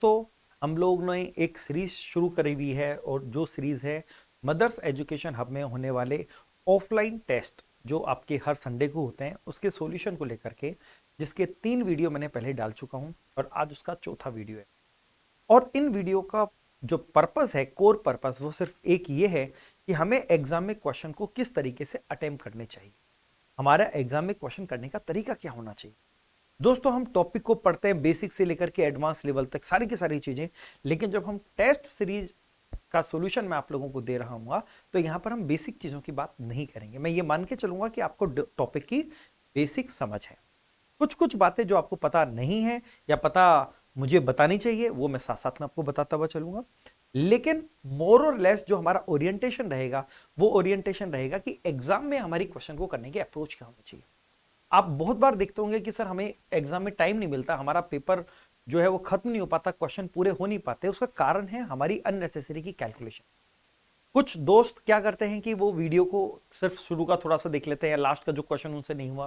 तो हम लोग ने एक सीरीज शुरू करी हुई है और जो सीरीज है मदर्स एजुकेशन हब में होने वाले ऑफलाइन टेस्ट जो आपके हर संडे को होते हैं उसके सॉल्यूशन को लेकर के, जिसके 3 वीडियो मैंने पहले डाल चुका हूं और आज उसका चौथा वीडियो है। और इन वीडियो का जो पर्पस है, कोर पर्पस, वो सिर्फ एक ये है कि हमें एग्जाम में क्वेश्चन को किस तरीके से अटेम्प्ट करने चाहिए, हमारा एग्जाम में क्वेश्चन करने का तरीका क्या होना चाहिए। दोस्तों, हम टॉपिक को पढ़ते हैं बेसिक से लेकर के एडवांस लेवल तक, सारी की सारी चीजें, लेकिन जब हम टेस्ट सीरीज का सॉल्यूशन मैं आप लोगों को दे रहा हूँ तो यहां पर हम बेसिक चीजों की बात नहीं करेंगे। मैं ये मान के चलूंगा कि आपको टॉपिक की बेसिक समझ है। कुछ कुछ बातें जो आपको पता नहीं है या पता मुझे बतानी चाहिए वो मैं साथ साथ में आपको बताता हुआ चलूंगा। लेकिन मोर और लेस जो हमारा ओरिएंटेशन रहेगा वो ओरिएंटेशन रहेगा कि एग्जाम में हमारी क्वेश्चन को करने की अप्रोच क्या होनी चाहिए। आप बहुत बार देखते होंगे कि सर हमें एग्जाम में टाइम नहीं मिलता, हमारा पेपर जो है वो खत्म नहीं हो पाता, क्वेश्चन पूरे हो नहीं पाते। उसका कारण है हमारी अननेसेसरी की कैलकुलेशन। कुछ दोस्त क्या करते हैं कि वो वीडियो को सिर्फ शुरू का थोड़ा सा देख लेते हैं या लास्ट का जो क्वेश्चन उनसे नहीं हुआ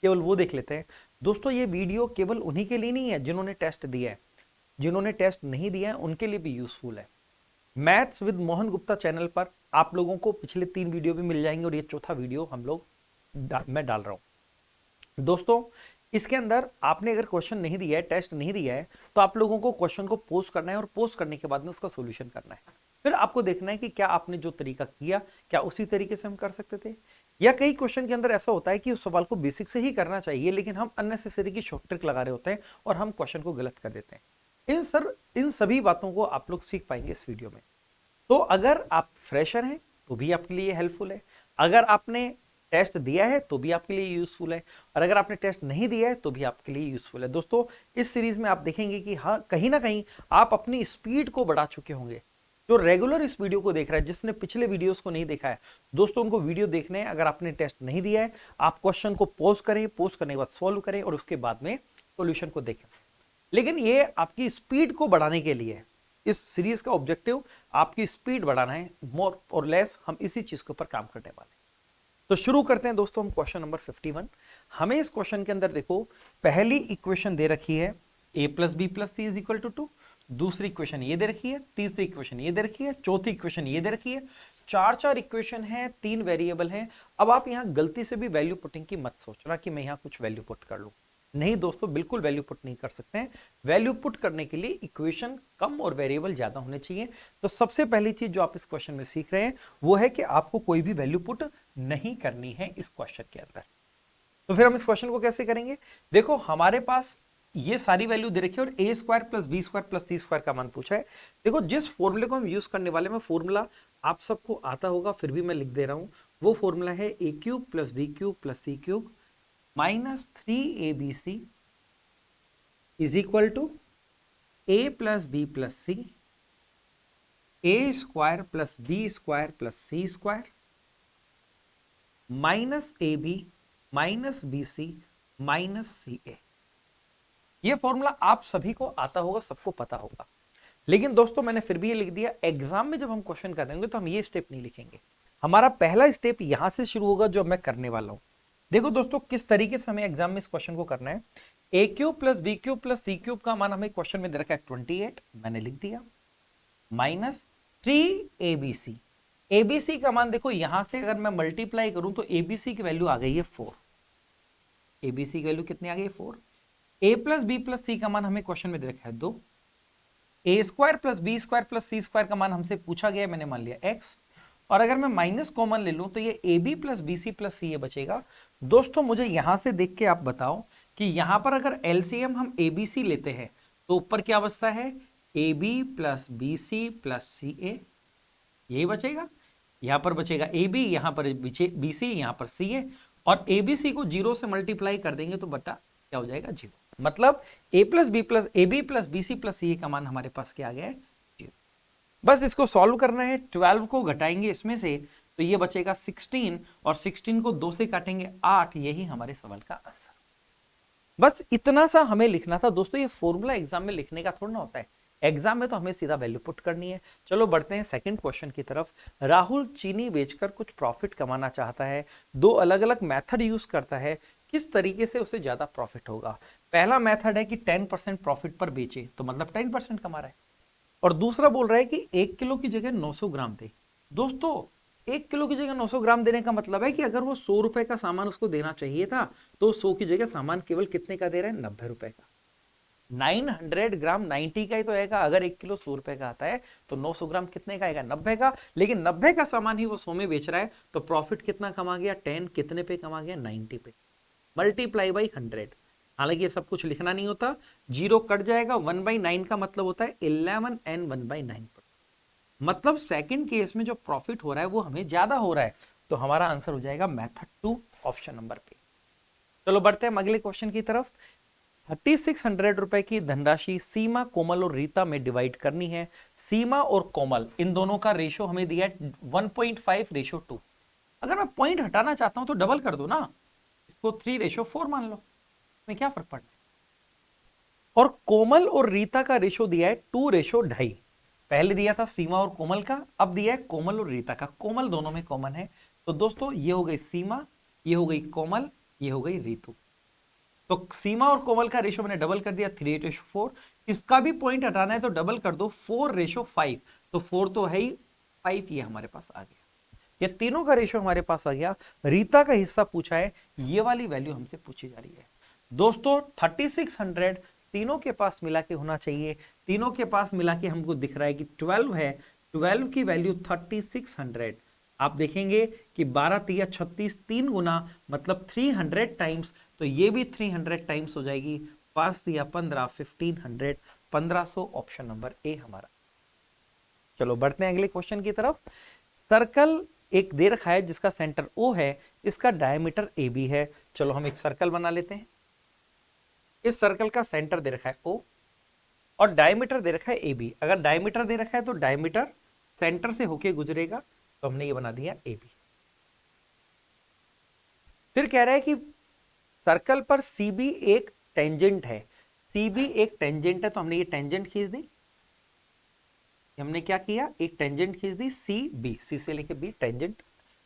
केवल वो देख लेते हैं। दोस्तों, ये वीडियो केवल उन्हीं के लिए नहीं है जिन्होंने टेस्ट दिया है, जिन्होंने टेस्ट नहीं दिया है उनके लिए भी यूजफुल है। Maths with Mohan Gupta channel पर आप लोगों को पिछले 3 वीडियो भी मिल जाएंगे और ये चौथा वीडियो मैं डाल रहा हूं। दोस्तों, इसके अंदर आपने अगर क्वेश्चन नहीं दिया है, टेस्ट नहीं दिया है, तो आप लोगों को क्वेश्चन को पोस्ट करना है और पोस्ट करने के बाद में उसका सॉल्यूशन करना है। फिर आपको देखना है कि क्या आपने जो तरीका किया क्या उसी तरीके से हम कर सकते थे, या कई क्वेश्चन के अंदर ऐसा होता है कि उस सवाल को बेसिक से ही करना चाहिए लेकिन हम अननेसेसरी की शॉर्ट ट्रिक लगा रहे होते हैं और हम क्वेश्चन को गलत कर देते हैं। इन सभी बातों को आप लोग सीख पाएंगे इस वीडियो में। तो अगर आप फ्रेशर हैं तो भी आपके लिए हेल्पफुल है, अगर आपने टेस्ट दिया है तो भी आपके लिए यूजफुल है, और अगर आपने टेस्ट नहीं दिया है तो भी आपके लिए यूजफुल है। दोस्तों, इस सीरीज में आप देखेंगे कि हाँ, कहीं ना कहीं आप अपनी स्पीड को बढ़ा चुके होंगे। जो रेगुलर इस वीडियो को देख रहा है, जिसने पिछले वीडियोस को नहीं देखा है, दोस्तों उनको वीडियो देखने हैं। अगर आपने टेस्ट नहीं दिया है, आप क्वेश्चन को पोज करें, पोज करने के बाद सॉल्व करें और उसके बाद में सॉल्यूशन को देखें। लेकिन ये आपकी स्पीड को बढ़ाने के लिए है। इस सीरीज का ऑब्जेक्टिव आपकी स्पीड बढ़ाना है, मोर और लेस हम इसी चीज के ऊपर काम करने वाले हैं। तो शुरू करते हैं दोस्तों हम क्वेश्चन नंबर 51। हमें इस क्वेश्चन के अंदर देखो, पहली इक्वेशन दे रखी है a plus B plus C is equal to 2, दूसरी इक्वेशन ये दे रखी है, तीसरी इक्वेशन ये दे रखी है, चौथी इक्वेशन ये दे रखी है। चार इक्वेशन है, 3 वेरिएबल है। अब आप यहां गलती से भी वैल्यू पुटिंग की मत सोचना कि मैं यहां कुछ वैल्यू पुट कर लूं। नहीं दोस्तों, बिल्कुल वैल्यू पुट नहीं कर सकते हैं। वैल्यू पुट करने के लिए इक्वेशन कम और वेरिएबल ज्यादा होने चाहिए। तो सबसे पहली चीज जो आप इस क्वेश्चन में सीख रहे हैं वो है कि आपको कोई भी वैल्यू पुट नहीं करनी है इस क्वेश्चन के अंदर। तो फिर हम इस क्वेश्चन को कैसे करेंगे? देखो, हमारे पास ये सारी वैल्यू दे रखी है और A square plus B square plus C square का मान पूछा है। देखो, जिस फॉर्मूले को हम यूज करने वाले में, फॉर्मूला आप सबको आता होगा फिर भी मैं लिख दे रहा हूं। वो फॉर्मूला है A cube plus B cube plus C cube minus 3abc is equal to A plus B plus C, A square plus B square plus C square minus A B minus B C minus C A. यह formula आप सभी को आता होगा, सबको पता होगा। लेकिन दोस्तों, मैंने फिर भी ये लिख दिया। एग्जाम में जब हम क्वेश्चन करेंगे तो हम ये स्टेप नहीं लिखेंगे। हमारा पहला स्टेप यहां से शुरू होगा जो मैं करने वाला हूं। देखो दोस्तों, किस तरीके से हमें एग्जाम में इस क्वेश्चन को करना है। A cube plus B cube plus C cube का मान हमें क्वेश्चन में दे रखा है 28, मैंने लिख दिया, माइनस 3abc। एबीसी का मान देखो, यहां से अगर मैं मल्टीप्लाई करूं तो एबीसी की वैल्यू आ गई है 4। एबीसी की वैल्यू कितनी आ गई है? 4। A plus B plus C का मान हमें क्वेश्चन में दे रखा है 2। A square plus B square plus C square का मान हमसे पूछा गया है, मैंने मान लिया x। और अगर मैं माइनस कॉमन ले लूं तो ये A B plus B C plus C A बचेगा। दोस्तों, मुझे यहां से देख के आप बताओ कि यहां पर अगर एलसीएम हम एबीसी लेते हैं तो ऊपर क्या बचता है? A B plus B C plus C A, यही बचेगा। यहां पर बचेगा ए बी, यहां पर बी सी, यहां पर सी ए, और एबीसी को 0 से मल्टीप्लाई कर देंगे तो बटा क्या हो जाएगा? 0। मतलब A plus B plus A B plus B C plus C A का मान हमारे पास क्या आ गया है? 0। बस इसको सॉल्व करना है। 12 को घटाएंगे इसमें से तो ये बचेगा 16, और 16 को 2 से काटेंगे 8। यही हमारे सवाल का आंसर। बस इतना सा हमें लिखना था। दोस्तों, ये फॉर्मूला एग्जाम में लिखने का थोड़ा ना होता है, एग्जाम में तो हमें सीधा वैल्यू पुट करनी है। चलो बढ़ते हैं सेकंड क्वेश्चन की तरफ। राहुल चीनी बेचकर कुछ प्रॉफिट कमाना चाहता है, 2 अलग अलग मेथड यूज करता है, किस तरीके से उसे ज्यादा प्रॉफिट होगा? पहला मेथड है कि 10% प्रॉफिट पर बेचे तो मतलब 10% कमा रहा है, और दूसरा बोल रहा है कि 1 किलो की जगह 900 ग्राम दे। दोस्तों 1 किलो की जगह 900 ग्राम देने का मतलब है कि अगर वो 100 रुपए का सामान उसको देना चाहिए था तो 100 की जगह सामान केवल कितने का दे रहा है, 90 रुपए का। 900 ग्राम 90 का ही तो आएगा, अगर 1 किलो 100 रुपए का आता है तो 900 ग्राम कितने का आएगा, 90 का। लेकिन 90 का सामान ही वो 100 में बेच रहा है, तो प्रॉफिट कितना कमा गया, 10 कितने पे कमा गया, 90 पे, मल्टीप्लाई बाई 100। हालांकि ये सब कुछ लिखना नहीं होता, जीरो कट जाएगा, 1/9 का मतलब होता है 11 एंड 1/9, मतलब सेकंड केस में जो प्रॉफिट हो रहा है वो हमें ज्यादा हो रहा है, तो हमारा आंसर हो जाएगा मेथड 2 ऑप्शन नंबर पे। चलो बढ़ते हैं अगले क्वेश्चन की तरफ। 3600 रुपए की धनराशि सीमा, कोमल और रीता में डिवाइड करनी है। सीमा और कोमल इन दोनों का रेशो हमें दिया है 1.5:2। अगर मैं पॉइंट हटाना चाहता हूं तो डबल कर दो ना, इसको 3:4 मान लो, मैं क्या फर्क पड़ना है। और कोमल और रीता का रेशो दिया है 2:2.5। पहले दिया था सीमा और कोमल का, अब दिया है कोमल और रीता का। कोमल दोनों में कॉमन है, तो दोस्तों ये हो गई सीमा, ये हो गई कोमल, ये हो गई रीतु। तो सीमा और कोमल का रेशो मैंने डबल कर दिया 3:4। इसका भी पॉइंट हटाना है तो डबल कर दो 4:5, तो 4 तो है ही, 5 ये हमारे पास आ गया। ये तीनों का रेशो हमारे पास आ गया। रीता का हिस्सा पूछा है, ये वाली वैल्यू हमसे पूछी जा रही है। दोस्तों 3600 तीनों के पास मिला के होना चाहिए, तीनों के पास मिला के हमको दिख रहा है कि 12 है, 12 की वैल्यू 3600। आप देखेंगे कि 12 तिया 36, 3 गुना मतलब 300 टाइम्स, तो ये भी 300 टाइम्स हो जाएगी। 5 तिया 15, 1500, 1500 ऑप्शन नंबर ए हमारा। चलो बढ़ते हैं अगले क्वेश्चन की तरफ। सर्कल एक दे रखा है जिसका सेंटर ओ है, इसका डायमीटर ए बी है। चलो हम एक सर्कल बना लेते हैं। इस सर्कल का सेंटर दे रखा है ओ और डायमीटर दे रखा है ए बी। अगर डायमीटर दे रखा है तो डायमीटर सेंटर से होके गुजरेगा, तो हमने ये बना दिया ए बी। फिर कह रहा है कि सर्कल पर सी बी एक टेंजेंट है। सी बी एक टेंजेंट है, तो हमने ये टेंजेंट खींच दी। हमने क्या किया, एक टेंजेंट खींच दी सी बी, सी से लेके बी टेंजेंट।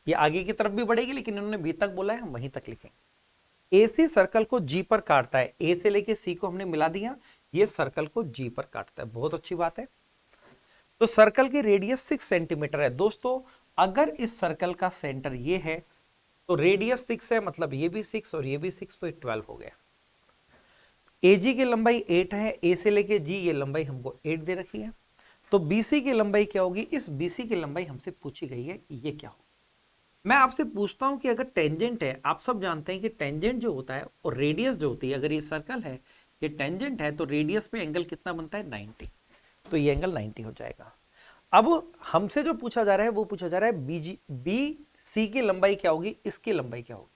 ये आगे की तरफ भी बढ़ेगी, लेकिन इन्होंने बी तक बोला है, हम वहीं तक लिखेंगे। एसी सर्कल को जी पर काटता है, ए से लेके सी को हमने मिला दिया, ये सर्कल को जी पर काटता है, बहुत अच्छी बात है। तो सर्कल की रेडियस 6 सेंटीमीटर है। दोस्तों अगर इस सर्कल का सेंटर ये है तो रेडियस 6 है, मतलब ये भी 6 और ये भी 6, तो 12 हो गया। एजी की लंबाई 8 है, ए से लेके जी ये लंबाई हमको 8 दे रखी है। तो बीसी की लंबाई क्या होगी, इस बीसी की लंबाई हमसे पूछी गई है, ये क्या होगी। मैं आपसे पूछता हूं कि अगर टेंजेंट है, आप सब जानते हैं कि टेंजेंट जो होता है और रेडियस जो होती है, अगर ये सर्कल है, ये टेंजेंट है, तो रेडियस पे एंगल कितना बनता है, 90। तो ये एंगल 90 हो जाएगा। अब हमसे जो पूछा जा रहा है वो पूछा जा रहा है बीजी बी सी की लंबाई क्या होगी, इसकी लंबाई क्या होगी।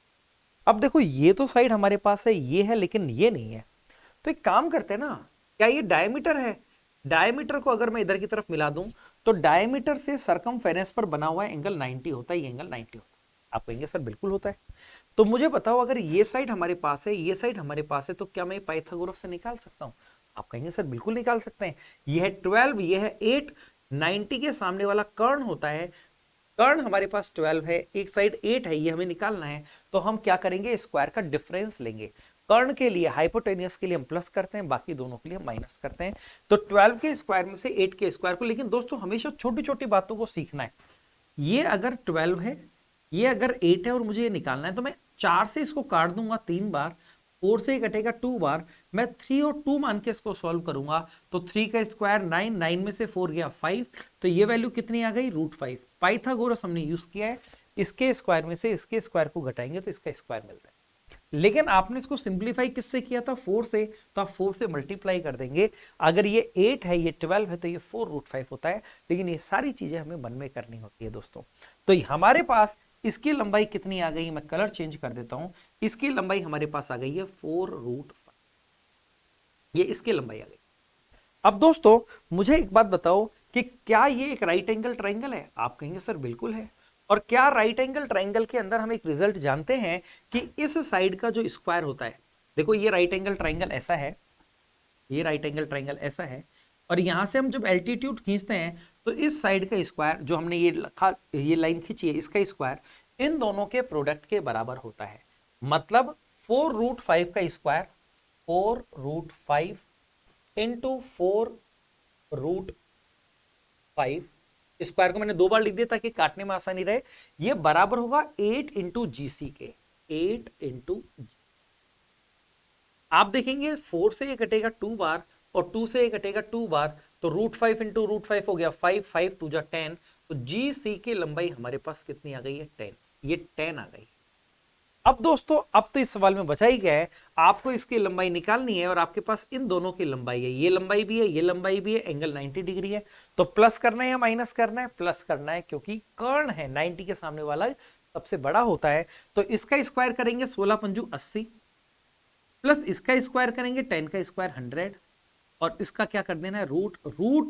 अब देखो ये तो साइड हमारे पास है, ये है, लेकिन ये नहीं है। तो एक काम करते हैं ना, क्या ये डायमीटर है, डायमीटर को अगर मैं इधर की तरफ मिला दूं तो डायमीटर से सरकमफेरेंस पर बना हुआ एंगल 90 होता है, ये एंगल 90 होता है। आप कहेंगे सर बिल्कुल होता है। तो मुझे बताओ अगर ये साइड हमारे पास है, ये साइड हमारे पास है, तो क्या मैं पाइथागोरस से निकाल सकता हूं। आप कहेंगे सर बिल्कुल निकाल सकते हैं। ये है 12, ये है 8, 90 के सामने वाला कर्ण होता है, कर्ण हमारे पास 12 है, एक साइड 8 है, ये हमें निकालना है। तो हम क्या करेंगे, स्क्वायर का डिफरेंस लेंगे। कर्ण के लिए हाइपोटेनियस के लिए हम प्लस करते हैं, बाकी दोनों के लिए हम माइनस करते हैं। तो 12 के स्क्वायर में से 8 के स्क्वायर को, लेकिन दोस्तों हमेशा छोटी छोटी बातों को सीखना है। ये अगर 12 है, ये अगर 8 है और मुझे ये निकालना है, तो मैं 4 से इसको काट दूंगा 3 बार, 4 से कटेगा 2 बार, मैं 3 और 2 मान के इसको सॉल्व करूंगा। तो 3 का स्क्वायर 9, 9 में से 4 गया 5, तो ये वैल्यू कितनी आ गई, √5। पाइथागोरस हमने यूज किया है, इसके स्क्वायर में से इसके स्क्वायर को घटाएंगे तो इसका स्क्वायर मिलता है। लेकिन आपने इसको सिंप्लीफाई किससे किया था, 4 से, तो आप 4 से मल्टीप्लाई कर देंगे। अगर ये 8 है, ये 12 है, तो ये 4√5 होता है। लेकिन ये सारी चीजें हमें मन में करनी होती है दोस्तों। तो हमारे पास इसकी लंबाई कितनी आ गई, मैं कलर चेंज कर देता हूं, इसकी लंबाई हमारे पास आ गई है 4√5, ये इसकी लंबाई आ गई। अब दोस्तों मुझे एक बात बताओ कि क्या ये एक राइट एंगल ट्राइंगल है। आप कहेंगे सर बिल्कुल है। और क्या राइट एंगल ट्राइंगल के अंदर हम एक रिजल्ट जानते हैं कि इस साइड का जो स्क्वायर होता है, देखो ये राइट एंगल ट्राइंगल ऐसा है, ये राइट एंगल ट्राइंगल ऐसा है, और यहां से हम जब एल्टीट्यूड खींचते हैं तो इस साइड का स्क्वायर जो हमने ये लिखा, ये लाइन खींची है, इसका स्क्वायर इन दोनों के प्रोडक्ट के बराबर होता है। मतलब 4√5 का स्क्वायर 4√5 इंटू 4√5, स्क्वायर को मैंने 2 बार लिख दिया ताकि काटने में आसानी रहे। ये बराबर होगा 8 इंटू जीसी के, 8 इंटू। आप देखेंगे 4 से ये कटेगा 2 बार और 2 से ये कटेगा 2 बार, तो √5 इंटू √5 हो गया 5, 5 2 जा 10, तो जी सी की लंबाई हमारे पास कितनी आ गई है? 10। ये 10 आ गई। अब दोस्तों, अब तो इस सवाल में बचा ही गया है, आपको इसकी लंबाई निकालनी है और आपके पास इन दोनों की लंबाई है, ये लंबाई भी है, ये लंबाई भी है, एंगल 90 डिग्री है। तो प्लस करना है या माइनस करना है? प्लस करना है, क्योंकि कर्ण है 90 के सामने वाला सबसे बड़ा होता है। तो इसका स्क्वायर करेंगे 16 पंजू 80, प्लस इसका स्क्वायर करेंगे 10 का स्क्वायर 100, और इसका क्या कर देना है? रूट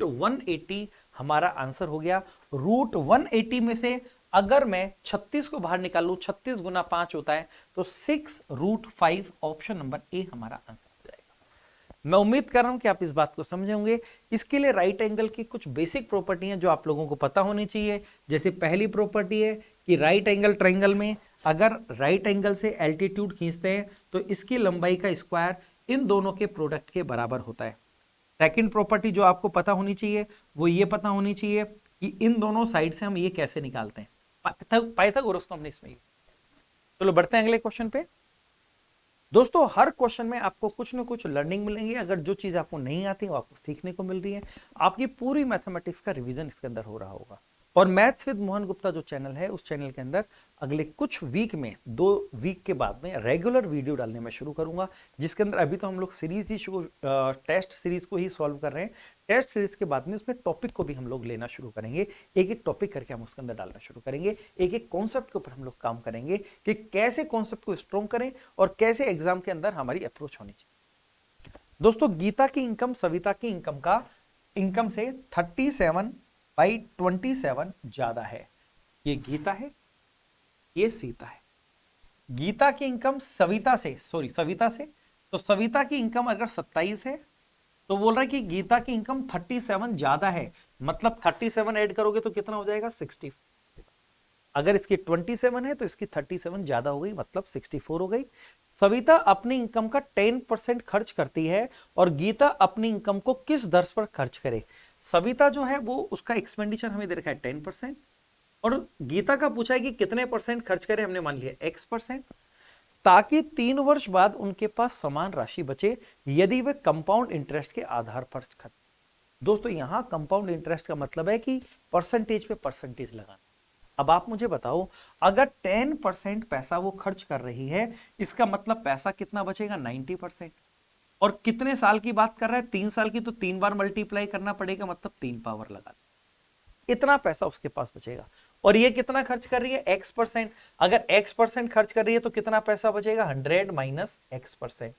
180 हमारा आंसर हो गया। √180 में से अगर मैं 36 को बाहर निकालूं, 36 गुना 5 होता है, तो 6√5, ऑप्शन नंबर ए हमारा आंसर हो जाएगा। मैं उम्मीद कर रहा हूं कि आप इस बात को समझे होंगे। इसके लिए राइट एंगल की कुछ बेसिक प्रॉपर्टी हैं जो आप लोगों को पता होनी चाहिए। जैसे पहली प्रॉपर्टी है कि राइट एंगल ट्रायंगल में अगर राइट एंगल से एल्टीट्यूड खींचते हैं तो इसकी लंबाई का स्क्वायर इन दोनों के प्रोडक्ट के बराबर होता है। सेकंड प्रॉपर्टी जो आपको पता होनी चाहिए वो ये पता होनी चाहिए कि इन दोनों साइड से हम ये कैसे निकालते हैं। पाइथागोरस तो हमने इसमें। चलो बढ़ते हैं अगले क्वेश्चन पे। दोस्तों, हर क्वेश्चन में आपको कुछ ना कुछ लर्निंग मिलेंगी। अगर जो चीज आपको नहीं आती वो आपको सीखने को मिल रही है। आपकी पूरी मैथमेटिक्स का रिवीजन इसके अंदर हो रहा होगा। और मैथ्स विद मोहन गुप्ता जो चैनल है, उस चैनल के अंदर अगले कुछ वीक में, 2 वीक के बाद में रेगुलर वीडियो डालने में शुरू करूंगा, जिसके अंदर अभी तो हम लोग सीरीज ही टेस्ट सीरीज को ही सॉल्व कर रहे हैं। टेस्ट सीरीज के बाद में उसमें टॉपिक को भी हम लोग लेना शुरू करेंगे। एक एक टॉपिक करके हम उसके अंदर डालना शुरू करेंगे। एक एक कॉन्सेप्ट के ऊपर हम लोग काम करेंगे कि कैसे कॉन्सेप्ट को स्ट्रॉन्ग करें और कैसे एग्जाम के अंदर हमारी अप्रोच होनी चाहिए। दोस्तों, गीता की इनकम सविता की इनकम से 37/27 ज्यादा है। ये गीता है, ये सीता है। गीता की इनकम सविता से तो सविता की इनकम अगर 27 है तो बोल रहा है कि गीता की इनकम 37 ज्यादा है। मतलब 37 ऐड करोगे तो कितना हो जाएगा? 60। अगर इसकी 27 है तो इसकी 37 ज्यादा हो गई, मतलब 64 हो गई। सविता अपनी इनकम का 10% खर्च करती है और गीता अपनी इनकम को किस दर पर खर्च करे? सविता जो है वो उसका एक्सपेंडिचर हमें दे रखा है 10%, और गीता का पूछा है कि कितने परसेंट खर्च करे, हमने मान लिया X%, ताकि 3 वर्ष बाद उनके पास समान राशि बचे यदि वे कंपाउंड इंटरेस्ट के आधार पर खर्च। दोस्तों, यहां कंपाउंड इंटरेस्ट का मतलब है कि परसेंटेज पे परसेंटेज लगाना। अब आप मुझे बताओ, अगर 10% पैसा वो खर्च कर रही है, इसका मतलब पैसा कितना बचेगा? 90%। और कितने साल की बात कर रहा है? 3 साल की, तो 3 बार मल्टीप्लाई करना पड़ेगा, मतलब 3 पावर लगा। इतना पैसा उसके पास बचेगा। और ये कितना खर्च कर रही है? X%। अगर X% खर्च कर रही है तो कितना पैसा बचेगा? 100 माइनस X%।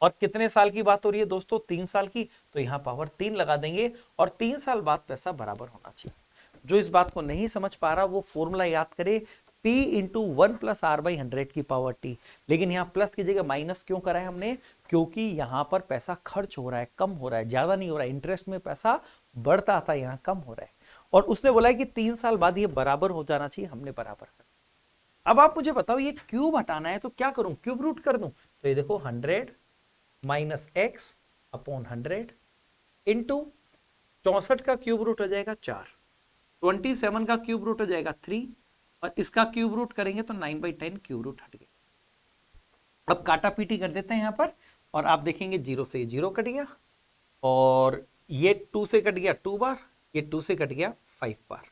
और कितने साल की बात हो रही है दोस्तों? 3 साल की, तो यहां पावर 3 लगा देंगे और 3 साल बाद पैसा बराबर होना चाहिए। जो इस बात को नहीं समझ पा रहा वो फॉर्मूला याद करे, P into 1 plus R by 100 की पावर T। लेकिन यहाँ प्लस की जगह माइनस क्यों करा है हमने? क्योंकि यहाँ पर पैसा खर्च हो रहा है, कम हो रहा है, ज्यादा नहीं हो रहा है। इंटरेस्ट में पैसा बढ़ता था, यहाँ कम हो रहा है। और उसने बोला है कि 3 साल बाद ये बराबर हो जाना चाहिए, हमने बराबर कर। अब आप मुझे बताओ, ये क्यूब हटाना है तो क्या करूं? क्यूब रूट कर दूं? तो ये देखो 100 माइनस एक्स अपॉन 100 इंटू 64 का क्यूब रूट हो जाएगा 4, 27 का क्यूब रूट हो जाएगा 3, और इसका क्यूब रूट करेंगे तो 9/10 क्यूब रूट हट गया। अब काटा पीटी कर देते हैं यहां पर, और आप देखेंगे 0 से 0 कट गया, और ये 2 से कट गया 2 बार, ये 2 से कट गया 5 बार।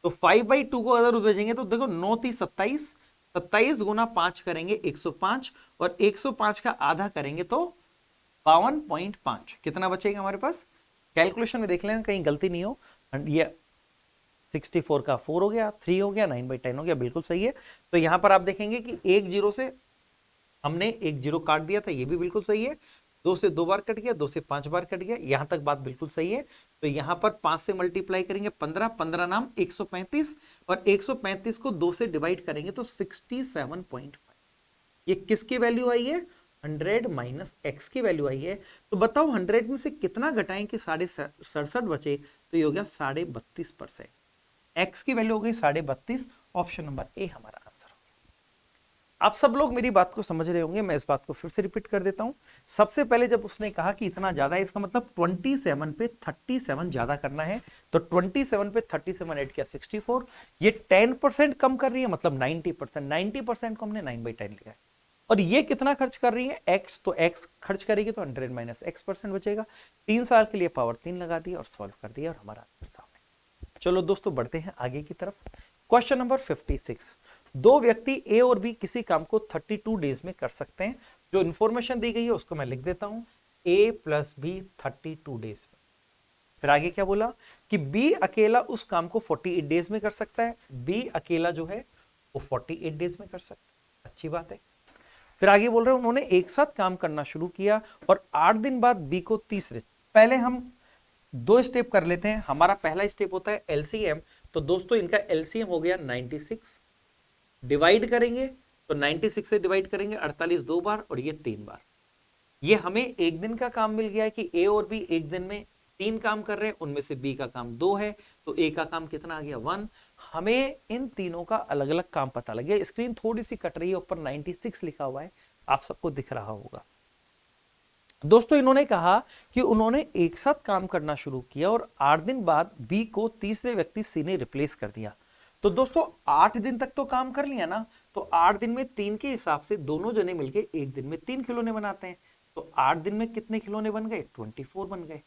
तो 5/2 को अगर भेजेंगे तो देखो 9 3 27, 27 गुना 5 करेंगे 105, और 105 का आधा करेंगे तो 52.5। कितना बचेगा हमारे पास? कैलकुलेशन में देख लेना कहीं गलती नहीं हो। ये 64 का 4 हो गया, 3 हो गया, 9/10 हो गया, बिल्कुल सही है। तो यहां पर आप देखेंगे कि 1 0 से हमने 1 0 काट दिया था, ये भी बिल्कुल सही है। 2 से 2 बार कट गया, 2 से 5 बार कट गया, यहां तक बात बिल्कुल सही है। तो यहां पर 5 से मल्टीप्लाई करेंगे 15, 15 नाम 135, और 135 को 2 से डिवाइड करेंगे तो 67.5। ये किसकी वैल्यू आई है? 100 माइनस एक्स की वैल्यू आई है। तो बताओ 100 में से कितना घटाएं कि 67 बचे? तो ये हो गया 32.5%। एक्स की वैल्यू हो गई 32.5, ऑप्शन नंबर ए हमारा आंसर हो गया। आप सब लोग मेरी बात को समझ रहे होंगे, मैं इस बात को फिर से रिपीट कर देता हूं। सबसे पहले जब उसने कहा कि इतना ज्यादा है, इसका मतलब 27 पे 37 ज्यादा करना है, तो 27 पे 37 ऐड किया 64। ये 10% कम कर रही है, मतलब 90%। 90% को हमने 9/10 लिया है। और ये कितना खर्च कर रही है, एक्स, तो एक्स खर्च करेगी तो 100 माइनस x% बचेगा। 3 साल के लिए पावर 3 लगा दिया और सॉल्व कर दिया, और हमारा आंसर सामने। चलो दोस्तों, बढ़ते हैं आगे की तरफ। Question number 56। दो व्यक्ति ए और बी किसी काम को 32 डेज में कर सकते हैं। जो इंफॉर्मेशन दी गई है उसको मैं लिख देता हूं, ए प्लस बी 32 डेज में। फिर आगे क्या बोला कि बी अकेला उस काम को 48 डेज में कर सकता है। बी अकेला जो है वो 48 डेज में कर सकता है, अच्छी बात है। फिर आगे बोल रहे हैं उन्होंने एक साथ काम करना शुरू किया और 8 दिन बाद बी को तीसरे, पहले हम 2 स्टेप कर लेते हैं। हमारा पहला स्टेप होता है एलसीएम। तो दोस्तों इनका एलसीएम हो गया 96, डिवाइड करेंगे तो 96 से डिवाइड करेंगे 48 2 बार और ये 3 बार। ये हमें एक दिन का काम मिल गया है कि ए और बी एक दिन में 3 काम कर रहे हैं, उनमें से बी का काम 2 है, तो ए का काम कितना आ गया 1। हमें इन तीनों का अलग अलग काम पता लग गया। स्क्रीन थोड़ी सी कट रही है, ऊपर 96 लिखा हुआ है, आप सबको दिख रहा होगा। दोस्तों इन्होंने कहा कि उन्होंने एक साथ काम करना शुरू किया और 8 दिन बाद बी को तीसरे व्यक्ति सी ने रिप्लेस कर दिया। तो दोस्तों 8 दिन तक तो काम कर लिया ना, तो 8 दिन में 3 के हिसाब से दोनों जने मिलके एक दिन में 3 खिलौने बनाते हैं। तो 8 दिन में कितने खिलौने बन गए, 24 बन गए।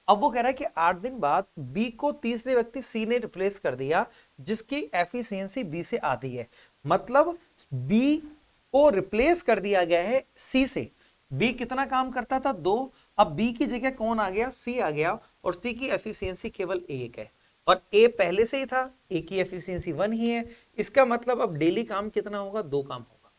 अब वो कह रहा है कि 8 दिन बाद बी को तीसरे व्यक्ति सी ने रिप्लेस कर दिया, जिसकी एफिशिएंसी बी से आधी है। मतलब बी को रिप्लेस कर दिया गया है सी से। बी कितना काम करता था, 2। अब बी की जगह कौन आ गया, सी आ गया, और सी की एफिशिएंसी केवल 1 है, और ए पहले से ही था, ए की एफिशिएंसी 1 ही है। इसका मतलब अब डेली काम कितना होगा, 2 काम होगा।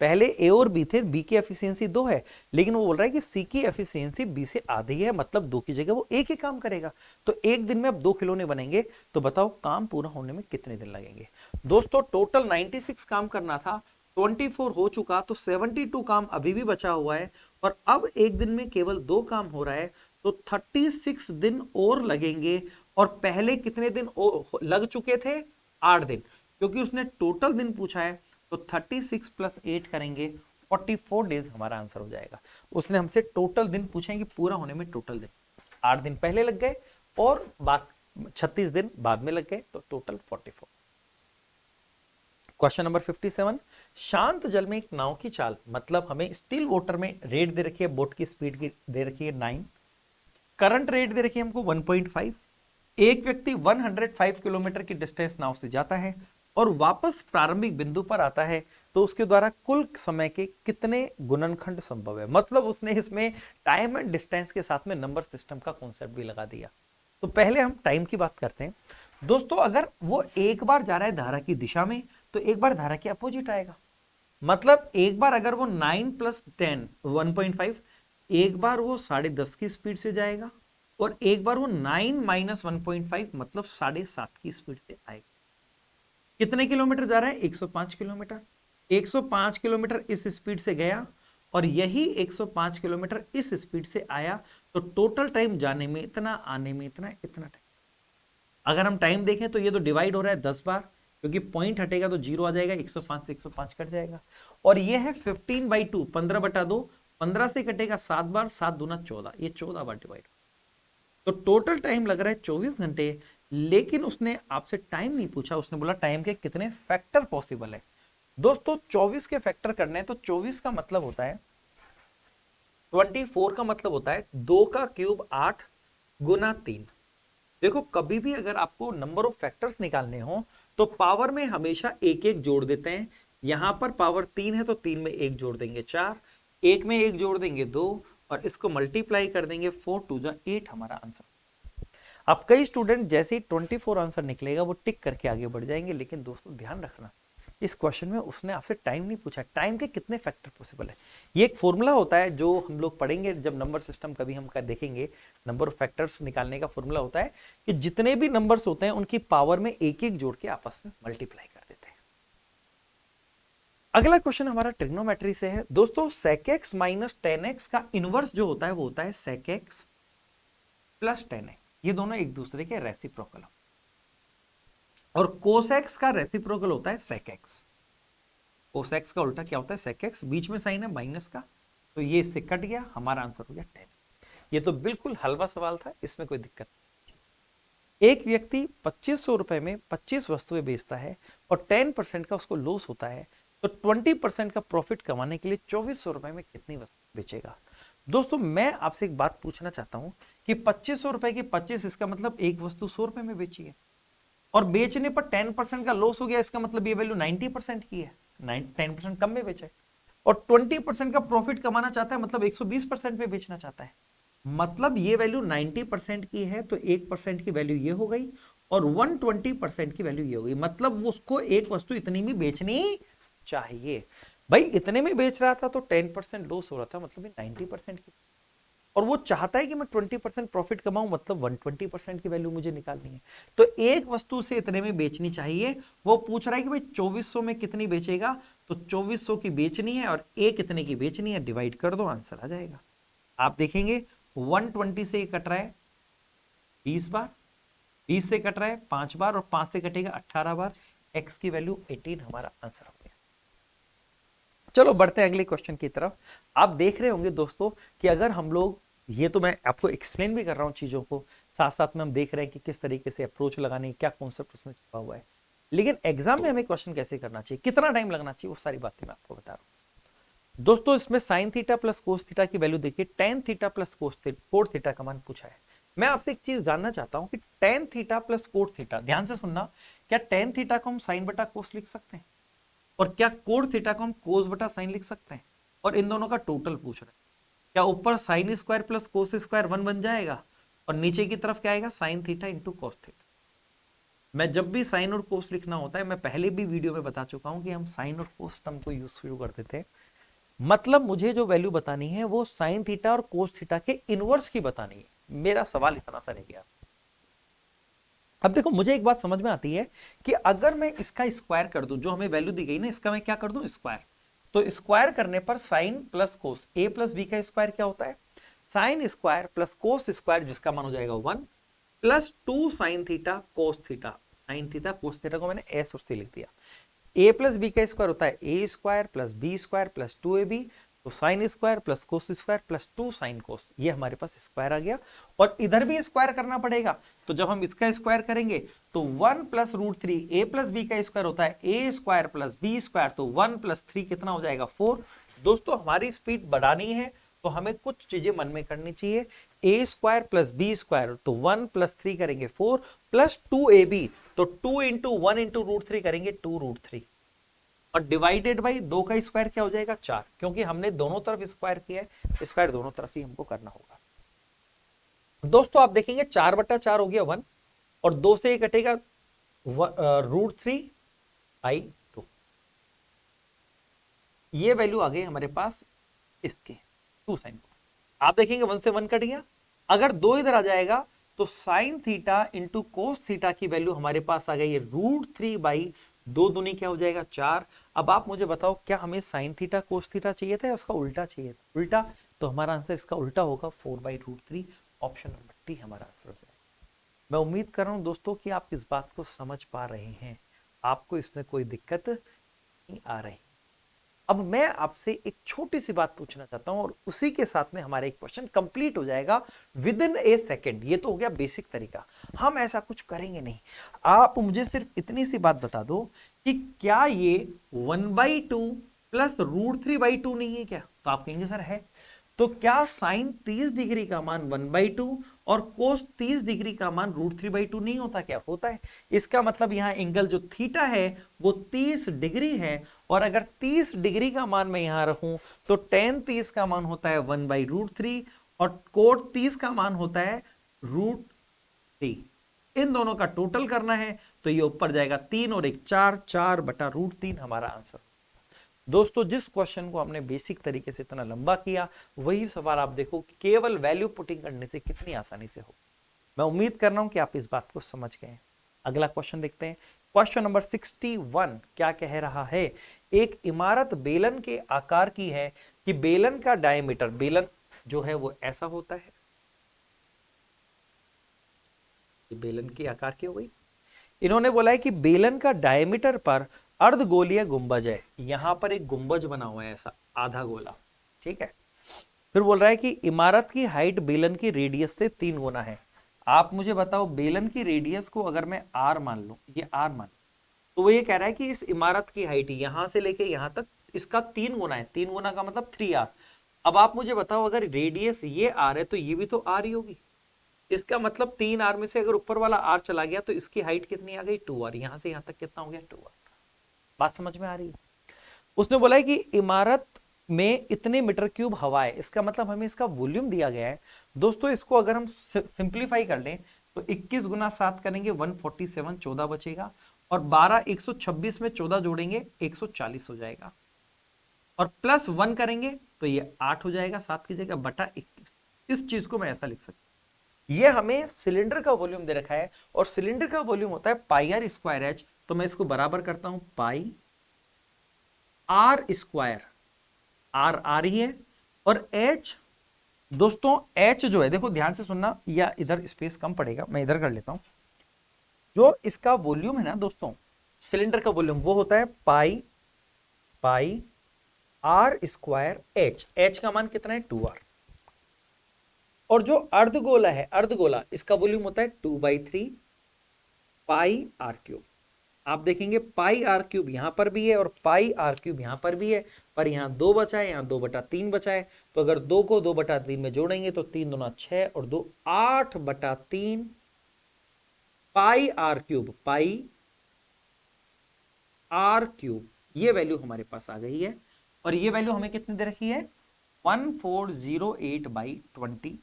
पहले ए और बी थे, बी की एफिशिएंसी 2 है, लेकिन वो बोल रहा है कि सी की एफिशिएंसी बी से आधी है, मतलब 2 की जगह वो एक ही काम करेगा। तो एक दिन में अब 2 खिलौने बनेंगे, तो बताओ काम पूरा होने में कितने दिन लगेंगे। दोस्तों टोटल 96 काम करना था, 24 हो चुका, तो 72 काम अभी भी बचा हुआ है, और अब एक दिन में केवल 2 काम हो रहा है, तो 36 दिन और लगेंगे। और पहले कितने दिन लग चुके थे, 8 दिन, क्योंकि उसने टोटल दिन पूछा है। तो 36 प्लस 8 करेंगे, 44 डेज हमारा आंसर हो जाएगा। उसने हमसे टोटल दिन पूछे कि पूरा होने में टोटल दिन, 8 दिन पहले लग गए और 36 दिन बाद में लग गए, तो टोटल 44। Question number 57। शांत जल में एक नाव की चाल, मतलब हमें स्टिल वाटर में रेट दे रखी है, बोट की स्पीड की दे रखी है 9, करंट रेट दे रखी है हमको 1.5। एक व्यक्ति 105 किलोमीटर की डिस्टेंस नाव से जाता है और वापस प्रारंभिक बिंदु पर आता है, तो उसके द्वारा कुल समय के कितने गुणनखंड संभव है। मतलब उसने इसमें टाइम एंड डिस्टेंस के साथ में नंबर सिस्टम का कॉन्सेप्ट भी लगा दिया। तो पहले हम टाइम की बात करते हैं। दोस्तों अगर वो एक बार जा रहा है धारा की दिशा में, तो एक बार धारा के अपोजिट आएगा। मतलब एक बार अगर वो 9 + 10 1.5, एक बार वो 10.5 की स्पीड से जाएगा, और एक बार वो 9 - 1.5 मतलब 7.5 की स्पीड से आएगा। कितने किलोमीटर जा रहा है, 105 किलोमीटर। 105 किलोमीटर इस स्पीड से गया, और यही 105 किलोमीटर इस स्पीड से आया, तो टोटल टाइम जाने में इतना, आने में इतना, इतना टाइम। अगर हम टाइम देखें तो ये तो डिवाइड हो रहा है 10 बार, क्योंकि पॉइंट हटेगा तो 0 आ जाएगा, 105 से 105 कट जाएगा। और ये है 15/2, 15/2, 15 से कटेगा 7 बार, 7 दूना 14, ये 14 बार डिवाइड। तो टोटल टाइम लग रहा है 24 घंटे। लेकिन उसने आपसे टाइम नहीं पूछा, उसने बोला टाइम के कितने फैक्टर पॉसिबल है। दोस्तों 24 के फैक्टर करने हैं, तो 24 का मतलब होता है, 24 का मतलब होता है 2 का क्यूब 8 गुना 3। देखो कभी भी अगर आपको नंबर ऑफ फैक्टर्स निकालने हो, तो पावर में हमेशा एक एक जोड़ देते हैं। यहां पर पावर 3 है, तो 3 में एक जोड़ देंगे 4, एक में एक जोड़ देंगे 2, और इसको मल्टीप्लाई कर देंगे 4 2 जा 8, हमारा आंसर। अब कई स्टूडेंट जैसे ही 24 आंसर निकलेगा वो टिक करके आगे बढ़ जाएंगे, लेकिन दोस्तों ध्यान रखना, इस क्वेश्चन में उसने आपसे टाइम नहीं पूछा, टाइम के कितने फैक्टर पॉसिबल है। ये एक फॉर्मूला होता है जो हम लोग पढ़ेंगे जब नंबर सिस्टम कभी हम देखेंगे। नंबर ऑफ फैक्टर्स निकालने का फॉर्मूला होता है कि जितने भी नंबर्स होते हैं उनकी पावर में एक एक जोड़ के आपस में मल्टीप्लाई कर देते हैं। अगला क्वेश्चन हमारा ट्रिग्नोमेट्री से है। दोस्तों sec x - 10x का इनवर्स जो होता है वो होता है sec x + 10x। ये दोनों एक दूसरे के रेसिप्रोकल, और cos x का रेसिप्रोकल होता है sec x। कोसेक्स का उल्टा क्या होता है सेक एक्स, बीच में साइन है माइनस का, तो ये इससे कट गया, हमारा आंसर हो गया 10। ये तो बिल्कुल हलवा सवाल था, इसमें कोई दिक्कत नहीं। एक व्यक्ति 2500 रुपए में 25 वस्तुएं बेचता है और 10% का उसको लॉस होता है, तो 20% का प्रॉफिट कमाने के लिए 2400 रुपए में कितनी वस्तु बेचेगा? दोस्तों मैं आपसे एक बात पूछना चाहता हूं कि 2500 रुपए की 25, इसका मतलब एक वस्तु 100 रुपए में बेची है, और बेचने पर 10% का लॉस हो गया, इसका मतलब ये वैल्यू 90% की है, 10% कम में बेचा है, और 20% का प्रॉफिट कमाना चाहता है, मतलब 120% में बेचना चाहता है, मतलब ये वैल्यू 90% की है, तो 1% की वैल्यू ये हो गई, और 120% की वैल्यू ये हो गई, मतलब वो उसको एक वस्तु इतनी में बेचनी चाहिए। भाई इतने में बेच रहा था तो 10% लॉस हो रहा था, मतलब 90% की, और वो चाहता है कि मैं 20% प्रॉफिट कमाऊं, मतलब 120% की वैल्यू मुझे निकालनी है, तो एक वस्तु से इतने में बेचनी चाहिए। वो पूछ रहा है कि भाई 2400 में कितनी बेचेगा, तो 2400 की बेचनी है और एक कितने की बेचनी है, डिवाइड कर दो, आंसर आ जाएगा। आप देखेंगे 120 से कट रहा है 20 बार, 20 से कट रहा है 5 बार, और 5 से कटेगा 18 बार, x की वैल्यू 18 हमारा आंसर हो गया। चलो बढ़ते हैं अगले क्वेश्चन की तरफ। आप देख रहे होंगे दोस्तों कि अगर हम लोग, ये तो मैं आपको एक्सप्लेन भी कर रहा हूं चीजों को, साथ साथ में हम देख रहे हैं कि किस तरीके से अप्रोच लगाने, क्या कॉन्सेप्ट उसमें छुपा हुआ है, लेकिन एग्जाम में हमें क्वेश्चन कैसे करना चाहिए, कितना टाइम लगना चाहिए, वो सारी बातें मैं आपको बता रहा हूं। दोस्तों इसमें sine theta plus cos theta की वैल्यू देखिए, tan theta plus cot theta का मान पूछा है। मैं आपसे एक चीज जानना चाहता हूं कि tan theta plus cot theta, ध्यान से सुनना, क्या टेन थीटा को हम साइन बटा कोस लिख सकते हैं, और क्या कोड थीटा को हम कोस बटा साइन लिख सकते हैं, और इन दोनों का टोटल पूछ रहे हैं। क्या ऊपर sign square plus cos square 1 बन जाएगा, और नीचे की तरफ क्या आएगा sine theta into cos theta. मैं जब भी साइन और कोस लिखना होता है, मैं पहले भी वीडियो में बता चुका हूं कि हम साइन और कोस टर्म को यूज शुरू करते थे, मतलब मुझे जो वैल्यू बतानी है वो साइन थीटा और कोस थीटा के इनवर्स की बतानी है। मेरा सवाल इतना सा रह गया। अब देखो मुझे एक बात समझ में आती है कि अगर मैं इसका स्क्वायर कर दूं, जो हमें वैल्यू दी गई ना, इसका मैं क्या कर दूं स्क्वायर, तो स्क्वायर करने पर sine plus cos, A plus B का स्क्वायर क्या होता है sine square plus cos square, जिसका मान हो जाएगा 1 plus 2 sine theta cos theta. Sine theta cos theta को मैंने एस और सी लिख दिया। ए प्लस बी का स्क्वायर होता है A square plus B square plus 2ab, तो sine square plus cos square plus 2 sine cos, ये हमारे पास स्क्वायर आ गया, और इधर भी स्क्वायर करना पड़ेगा, तो जब हम इसका स्क्वायर करेंगे तो 1 प्लस रूट 3, ए प्लस बी का स्क्वायर होता है A square plus B square, तो 1 प्लस 3 कितना हो जाएगा 4। दोस्तों हमारी स्पीड बढ़ानी है तो हमें कुछ चीजें मन में करनी चाहिए, ए स्क्वायर प्लस बी स्क्वायर, तो 1 प्लस 3 करेंगे 4 प्लस 2ab, तो 2 इंटू 1 इंटू रूट 3 करेंगे 2 रूट 3, और डिवाइडेड बाई 2 का स्क्वायर क्या हो जाएगा 4, क्योंकि हमने दोनों तरफ स्क्वायर किया है, स्क्वायर दोनों तरफ ही हमको करना होगा। दोस्तों आप देखेंगे 4/4 हो गया 1, और 2 से ये कटेगा रूट 3 बाई 2, ये वैल्यू आ गई हमारे पास इसके 2 साइन। आप देखेंगे 1 से 1 कट गया, अगर 2 इधर आ जाएगा तो sine theta into cos theta की वैल्यू हमारे पास आ गई रूट 3 बाई 2 दूनी क्या हो जाएगा 4। अब आप मुझे बताओ क्या हमें साइन थीटा कोस थीटा चाहिए था या उसका उल्टा चाहिए था, उल्टा, तो हमारा आंसर इसका उल्टा होगा 4/√3, ऑप्शन नंबर डी हमारा आंसर हो जाएगा। मैं उम्मीद कर रहा हूं दोस्तों कि आप इस बात को समझ पा रहे हैं, आपको इसमें कोई दिक्कत नहीं आ रही। अब मैं आपसे एक छोटी सी बात पूछना चाहता हूं, और उसी के साथ में हमारा एक क्वेश्चन कंप्लीट हो जाएगा विद इन ए सेकेंड। ये तो हो गया बेसिक तरीका, हम ऐसा कुछ करेंगे नहीं, आप मुझे सिर्फ इतनी सी बात बता दो कि क्या ये 1/2 प्लस √3/2 नहीं है क्या, तो आप कहेंगे सर है। तो क्या साइन 30 डिग्री का मान 1/2 और कोस 30 डिग्री का मान √3/2 नहीं होता क्या, होता है। इसका मतलब यहां एंगल जो थीटा है वो 30 डिग्री है, और अगर 30 डिग्री का मान मैं यहां रखूं तो tan 30 का मान होता है 1/√3, और कोट 30 का मान होता है √3। इन दोनों का टोटल करना है तो ये ऊपर जाएगा 3 और 1 4, 4/√3 हमारा आंसर। दोस्तों जिस क्वेश्चन को हमने बेसिक तरीके से इतना लंबा किया, वही सवाल आप देखो कि केवल वैल्यू पुटिंग करने से कितनी आसानी से हो। मैं उम्मीद कर रहा हूं कि आप इस बात को समझ गए हैं। अगला क्वेश्चन देखते हैं, क्वेश्चन नंबर 61 क्या कह रहा है। एक इमारत बेलन के आकार की है कि बेलन का डायमीटर, बेलन जो है वो ऐसा होता है, बेलन के आकार की हो गई। इन्होंने बोला है कि बेलन का डायमीटर पर अर्धगोलीय गुंबज है, यहां पर एक गुंबज बना हुआ है ऐसा आधा गोला, ठीक है। फिर बोल रहा है कि इमारत की हाइट बेलन की रेडियस से 3 गुना है। आप मुझे बताओ बेलन की रेडियस को अगर मैं आर मान लूं, ये आर मान, तो वो ये कह रहा है कि इस इमारत की हाइट यहां से लेके यहां तक इसका 3 गुना है, 3 गुना का मतलब 3r। अब आप मुझे बताओ अगर रेडियस ये आर है तो ये भी तो आर ही होगी, इसका मतलब 3r में से अगर ऊपर वाला r चला गया तो इसकी हाइट कितनी आ गई 2r, यहां से यहां तक कितना हो गया 2r। बात समझ में आ रही है। उसने बोला है कि इमारत में इतने मीटर क्यूब हवा है, इसका मतलब हमें इसका वॉल्यूम दिया गया है। दोस्तों इसको अगर हम सिंप्लीफाई कर लें तो 21 गुना 7 करेंगे 147, 14 बचेगा, और 12 126 में 14 जोड़ेंगे 140 हो जाएगा, और प्लस 1 करेंगे तो ये 8 हो जाएगा 7 की जगह बटा 21। इस चीज को मैं ऐसा लिख सकता हूं। ये हमें सिलेंडर का वॉल्यूम दे रखा है, और सिलेंडर का वॉल्यूम होता है पाई आर स्क्वायर एच, तो मैं इसको बराबर करता हूं पाई आर स्क्वायर, आर आर ही है, और एच, दोस्तों एच जो है देखो ध्यान से सुनना, या इधर स्पेस कम पड़ेगा मैं इधर कर लेता हूं। जो इसका वॉल्यूम है ना दोस्तों, सिलेंडर का वॉल्यूम वो होता है पाई पाई आर स्क्वायर एच, एच का मान कितना है 2r। और जो अर्धगोला है, अर्धगोला इसका वॉल्यूम होता है 2/3 पाई आर क्यूब। आप देखेंगे पाई आर क्यूब यहां पर भी है और पाई आर क्यूब यहां पर भी है, पर यहां 2 बचा है, यहां 2/3 बचा है, तो अगर 2 को 2/3 में जोड़ेंगे तो 3 दूना 6 और 2 8/3 pi R cube, pi R cube, ये वैल्यू हमारे पास आ गई है। और ये वैल्यू हमें कितनी दे रखी है 1408/21।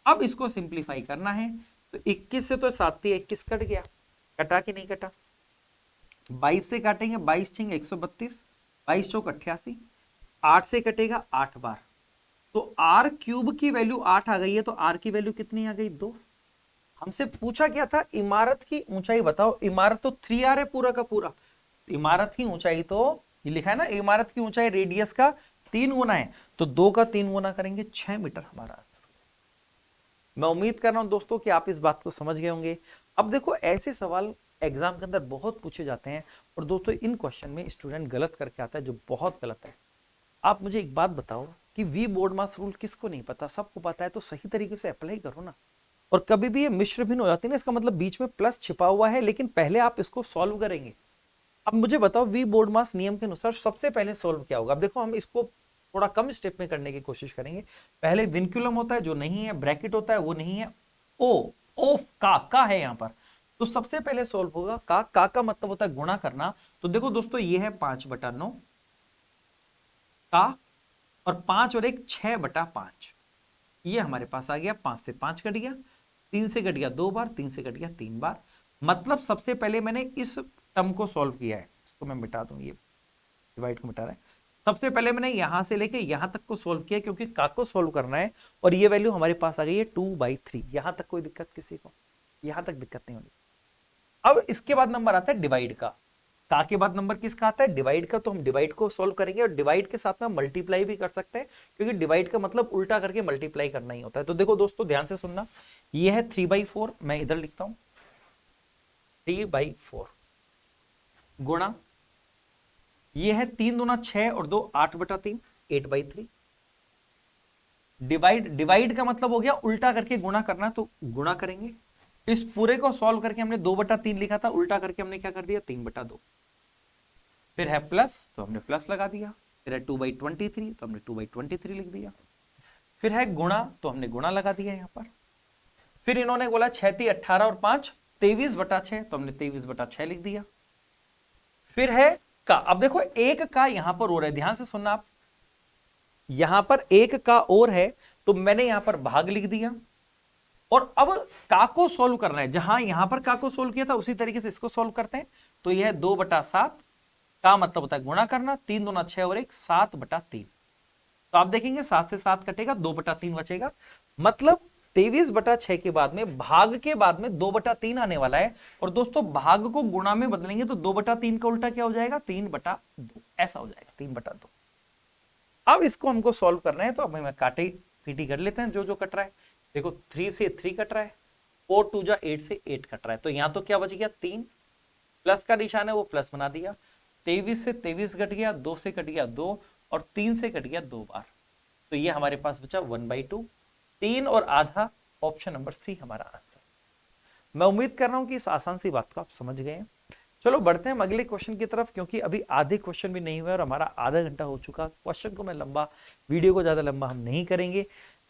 अब इसको सिंप्लीफाई करना है, तो 21 से तो 7 21 कट गया, कटा कि नहीं कटा, 22 से काटेंगे 22 छिंग 132, 22 चौक 88, 8 से कटेगा 8 बार, तो आर क्यूब की वैल्यू 8 आ गई है, तो आर की वैल्यू कितनी आ गई 2। हमसे पूछा क्या था इमारत की ऊंचाई बताओ, इमारत तो 3r है पूरा का पूरा, इमारत की ऊंचाई तो ये लिखा है ना, इमारत की ऊंचाई रेडियस का 3 गुना है, तो 2 का 3 गुना करेंगे 6 मीटर हमारा आंसर। मैं उम्मीद कर रहा हूं दोस्तों कि आप इस बात को समझ गए होंगे। अब देखो ऐसे सवाल एग्जाम के अंदर बहुत पूछे जाते हैं, और दोस्तों इन क्वेश्चन में स्टूडेंट गलत करके आता है जो बहुत गलत है। आप मुझे एक बात बताओ कि वी बोर्ड मास रूल किसको नहीं पता, सबको पता है, तो सही तरीके से अप्लाई करो ना। और कभी भी ये मिश्र भिन्न हो जाती है ना, इसका मतलब बीच में प्लस छिपा हुआ है, लेकिन पहले आप इसको सॉल्व करेंगे। अब मुझे बताओ वी बोर्ड मास नियम के अनुसार सबसे पहले सॉल्व क्या होगा। अब देखो हम इसको थोड़ा कम स्टेप में करने की कोशिश करेंगे। पहले विनक्यूलम होता है जो नहीं है, ब्रैकेट होता है वो नहीं है, ओ ओफ का है यहाँ पर, तो सबसे पहले सॉल्व होगा का मतलब होता है गुणा करना। तो देखो दोस्तों ये है 5/9 का, और 5 और 1 6/5, ये हमारे पास आ गया, 5 से 5 कट गया, 3 से कट गया 2 बार, 3 से कट गया 3 बार। मतलब सबसे पहले मैंने इस टर्म को सॉल्व किया है, इसको मैं मिटा दूं, ये डिवाइड को मिटा रहा है। सबसे पहले मैंने यहां से लेके यहां तक को सॉल्व किया, क्योंकि का को सॉल्व करना है, और ये वैल्यू हमारे पास आ गई है 2/3। यहां तक कोई दिक्कत किसी को, यहां तक दिक्कत नहीं होगी। अब इसके बाद नंबर आता है डिवाइड का के बाद नंबर किसका आता है डिवाइड का, तो हम डिवाइड को सॉल्व करेंगे, और डिवाइड के साथ में मल्टीप्लाई भी कर सकते हैं, क्योंकि डिवाइड का मतलब उल्टा करके मल्टीप्लाई करना ही होता है। तो देखो दोस्तों ध्यान से सुनना, ये है 3/4, मैं इधर लिखता हूं 3/4 गुणा, ये है 3 दूना 6 और 2 8/3, 8/3। डिवाइड का मतलब हो गया उल्टा करके गुणा करना, तो गुणा करेंगे। इस पूरे को सॉल्व करके हमने 2/3 लिखा था, उल्टा करके हमने क्या कर दिया 3/2। फिर है प्लस, तो हमने प्लस लगा दिया। फिर है 2/23, तो हमने 2/23 लिख दिया। फिर है गुणा, तो हमने गुणा लगा दिया यहां पर। फिर इन्होंने बोला 6 × 18 और 5 23/6, तो हमने 23/6 लिख दिया। फिर है का, अब देखो एक का यहां पर और है, ध्यान से सुनना आप, यहां पर एक का और है, तो मैंने यहां पर भाग लिख दिया। और अब का को सोल्व करना है, जहां यहां पर का को सोल्व किया था उसी तरीके से इसको सोल्व करते हैं। तो यह 2/7 का मतलब होता है गुणा करना, 3 दूना 6 और 1 7/3। तो आप देखेंगे 7 से 7 कटेगा, 2/3 बचेगा। मतलब 23/6 के बाद में भाग के बाद में 2/3 आने वाला है। और दोस्तों भाग को गुणा में बदलेंगे तो 2/3 का उल्टा क्या हो जाएगा 3/2, ऐसा हो जाएगा 3/2। अब इसको हमको सॉल्व करना है, तो अब मैं काटे पीटी कर लेते हैं जो जो कट रहा है। देखो 3 से 3 कट रहा है, 4 2 जा 8 से 8 कट रहा है, तो यहां तो क्या बच गया 3, प्लस का निशान है वो प्लस बना दिया, 23 से 23 घट गया, 2 से कट गया 2 और 3 से कट गया 2 बार, तो ये हमारे पास बचा 1/2, 3 और आधा, ऑप्शन नंबर सी हमारा आंसर। मैं उम्मीद कर रहा हूं कि इस आसान सी बात को आप समझ गए हैं। चलो बढ़ते हैं हम अगले क्वेश्चन की तरफ, क्योंकि अभी आधे क्वेश्चन भी नहीं हुए और हमारा आधा घंटा हो चुका। क्वेश्चन को मैं लंबा, वीडियो को ज्यादा लंबा हम नहीं करेंगे।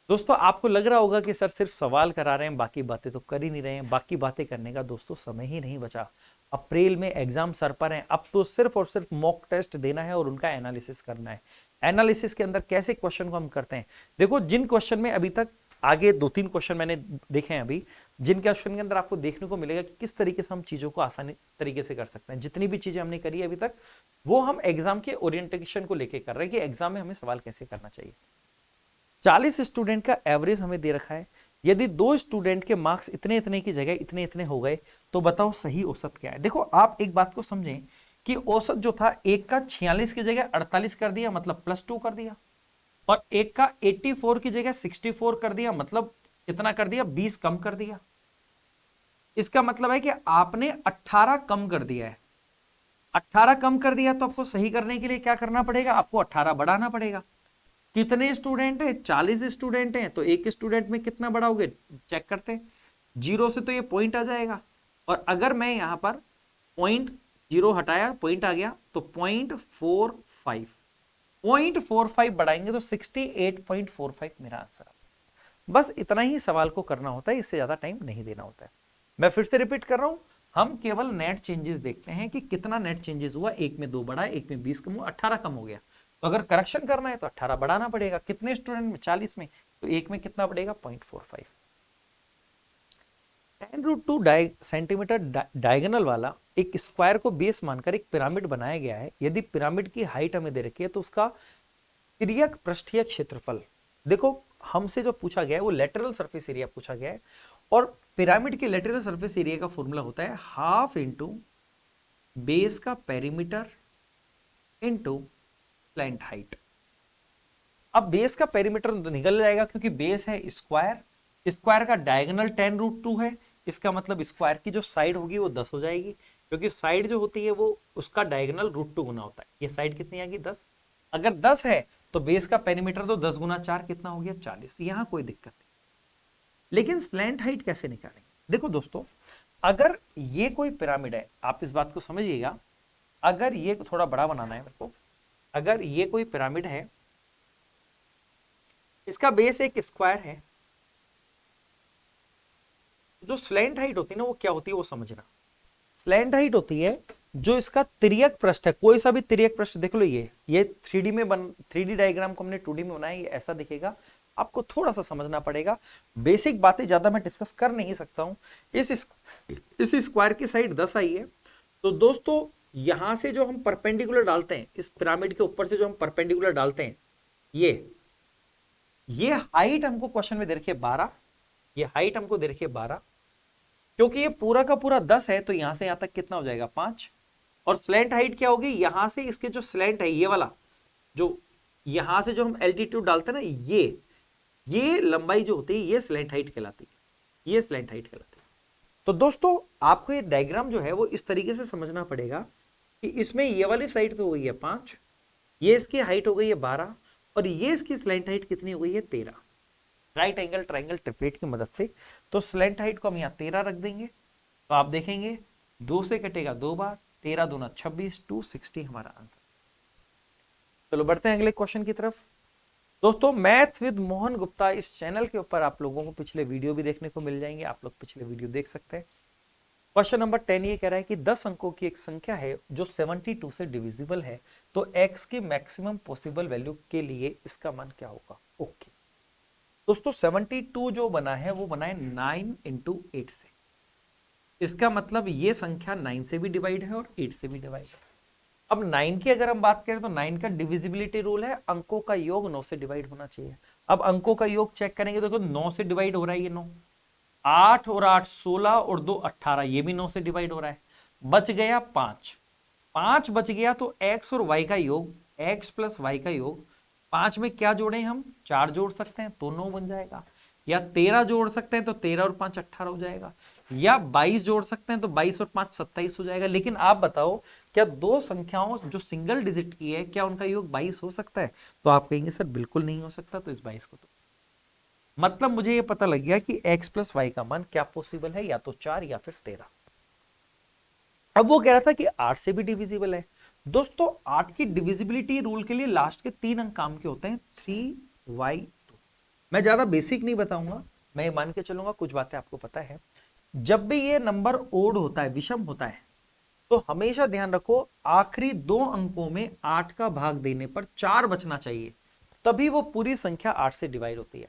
दोस्तों आपको लग रहा होगा कि सर सिर्फ सवाल करा रहे हैं, बाकी बातें तो कर ही नहीं रहे हैं। बाकी बातें करने का दोस्तों समय ही नहीं बचा। अप्रैल में एग्जाम सर पर हैं, अब तो सिर्फ और सिर्फ मॉक टेस्ट देना है और उनका एनालिसिस करना है। एनालिसिस के अंदर कैसे क्वेश्चन को हम करते हैं, देखो जिन क्वेश्चन में अभी तक आगे 2-3 क्वेश्चन मैंने देखे हैं अभी, जिन क्वेश्चन के अंदर आपको देखने को मिलेगा कि किस तरीके से हम चीजों को आसानी तरीके से कर सकते हैं। जितनी भी चीजें हमने करी अभी तक वो हम एग्जाम के ओरिएंटेशन को लेके कर रहे हैं कि एग्जाम में हमें सवाल कैसे करना चाहिए। 40 स्टूडेंट का एवरेज हमें दे रखा है। यदि 2 स्टूडेंट के मार्क्स इतने इतने की जगह इतने इतने हो गए तो बताओ सही औसत क्या है। देखो आप एक बात को समझें कि औसत जो था एक का 46 की जगह 48 कर दिया, मतलब +2 कर दिया, और एक का 84 की जगह 64 कर दिया, मतलब कितना कर दिया, 20 कम कर दिया। इसका मतलब है कि आपने 18 कम कर दिया है। 18 कम कर दिया तो आपको सही करने के लिए क्या करना पड़ेगा, आपको 18 बढ़ाना पड़ेगा। कितने स्टूडेंट है, 40 स्टूडेंट हैं, तो एक स्टूडेंट में कितना बढ़ाओगे, चेक करते हैं। 0 से तो ये पॉइंट आ जाएगा, और अगर मैं यहां पर पॉइंट 0 हटाया, पॉइंट आ गया, तो 0.45 बढ़ाएंगे तो 68.45 मेरा आंसर। बस इतना ही सवाल को करना होता है, इससे ज्यादा टाइम नहीं देना होता है। मैं फिर से रिपीट कर रहा हूं, हम केवल नेट चेंजेस देखते हैं कि कितना नेट चेंजेस हुआ, एक में 2 बढ़ा, एक में 20 कम हुआ, 18 कम हो गया। तो अगर करेक्शन करना है तो 18 बढ़ाना पड़ेगा। कितने स्टूडेंट में, 40 में, तो एक में कितना बढ़ेगा, 0.45। 10√2 सेंटीमीटर डायगोनल वाला एक स्क्वायर को बेस मानकर एक पिरामिड बनाया गया है। यदि पिरामिड की हाइट हमें दे रखी है तो उसका तिर्यक पृष्ठीय क्षेत्रफल, देखो हमसे जो पूछा गया है वो लेटरल सरफेस एरिया पूछा गया है, और पिरामिड के लेटरल सरफेस एरिया का फॉर्मूला होता है हाफ इंटू बेस का पेरीमीटर इंटू स्लैंट हाइट। अब बेस का पेरीमीटर निकल जाएगा क्योंकि बेस है स्क्वायर, स्क्वायर का डायगोनल 10√2 है, इसका मतलब स्क्वायर की जो साइड होगी वो 10 हो जाएगी, क्योंकि साइड जो होती है वो उसका डायगोनल √2 गुना होता है। ये साइड कितनी आएगी, 10। अगर 10 है तो बेस का पेरीमीटर तो 10 गुना 4 कितना हो गया, 40। यहां कोई दिक्कत नहीं। लेकिन स्लैंट हाइट कैसे निकालेंगे, देखो दोस्तों अगर ये कोई पिरामिड है, आप इस बात को समझिएगा, अगर ये थोड़ा बड़ा बनाना है मेरे को, अगर ये कोई पिरामिड है, इसका बेस एक स्क्वायर है, जो स्लैंट हाइट होती है ना वो क्या होती है वो समझना। स्लैंट हाइट होती है जो इसका तिर्यक पृष्ठ है, कोई सा भी तिर्यक पृष्ठ देख लो, ये 3D में 3D डायग्राम को हमने 2D में बनाया, ये ऐसा दिखेगा। आपको थोड़ा सा समझना पड़ेगा, बेसिक बातें ज्यादा मैं डिस्कस कर नहीं सकता हूं। इस स्क्वायर की साइड 10 आई है, तो दोस्तों यहां से जो हम परपेंडिकुलर डालते हैं, इस पिरामिड के ऊपर से जो हम परपेंडिकुलर डालते हैं, ये हाइट हमको क्वेश्चन में दे रखी है 12, ये हाइट हमको दे रखी है 12, क्योंकि ये पूरा का पूरा 10 है तो यहां से यहां तक कितना हो जाएगा, 5। और स्लैंट हाइट क्या होगी, यहां से इसके जो स्लैंट है, ये वाला जो यहां से जो हम एल्टीट्यूड डालते हैं ना, ये लंबाई जो होती है ये स्लैंट हाइट कहलाती है, ये स्लैंट हाइट कहलाती है। तो दोस्तों आपको ये डायग्राम जो है वो इस तरीके से समझना पड़ेगा कि इसमें ये वाली साइड तो हो गई है 5, ये इसकी हाइट हो गई है 12, और ये इसकी स्लैंट हाइट कितनी हो गई है, 13। राइट एंगल ट्राइंगल ट्रिपलेट की मदद से तो स्लैंट हाइट को हम यहाँ 13 रख देंगे, तो आप देखेंगे 2 से कटेगा 2 बार, 13 दूना 26, 260 हमारा आंसर। चलो बढ़ते हैं अगले क्वेश्चन की तरफ। दोस्तों मैथ्स विद मोहन गुप्ता इस चैनल के ऊपर आप लोगों को पिछले वीडियो भी देखने को मिल जाएंगे, आप लोग पिछले वीडियो देख सकते हैं। क्वेश्चन नंबर 10 ये कह रहा है कि 10 अंकों की एक संख्या है जो 72 से डिविजिबल है, तो x की मैक्सिमम पॉसिबल वैल्यू के लिए इसका मान क्या होगा। ओके दोस्तों 72 जो बना है वो बना है 9 × 8 से, इसका मतलब ये संख्या 9 से भी डिवाइड है और 8 से भी डिवाइड है। अब 9 की अगर हम बात करें तो 9 का डिविजिबिलिटी रूल है, अंकों का योग 9 से डिवाइड होना चाहिए। अब अंकों का योग चेक करेंगे, देखो 9 से डिवाइड हो रहा है, ये 9, 8 और 8 16 और 2 18, ये भी 9 से डिवाइड हो रहा है। बच गया 5, 5 बच गया, तो x और y का योग, x + y का योग, 5 में क्या जोड़े हम, 4 जोड़ सकते हैं, तो 9 बन जाएगा। या 13 जोड़ सकते हैं तो 13 और 5 18 हो जाएगा, या 22 जोड़ सकते हैं तो 22 और 5 27 हो जाएगा। लेकिन आप बताओ क्या दो संख्याओं जो सिंगल डिजिट की है क्या उनका योग 22 हो सकता है? तो आप कहेंगे सर बिल्कुल नहीं हो सकता, तो इस 22 को तो मतलब मुझे ये पता लग गया कि x प्लस वाई का मान क्या पॉसिबल है, या तो 4 या फिर 13। अब वो कह रहा था कि 8 से भी डिविजिबल है। दोस्तों 8 की डिविजिबिलिटी रूल के लिए लास्ट के 3 अंक काम के होते हैं, 3y2। मैं ज्यादा बेसिक नहीं बताऊंगा, मैं मान के चलूंगा कुछ बातें आपको पता है। जब भी ये नंबर ओड होता है, विषम होता है, तो हमेशा ध्यान रखो आखिरी 2 अंकों में 8 का भाग देने पर 4 बचना चाहिए, तभी वो पूरी संख्या 8 से डिवाइड होती है।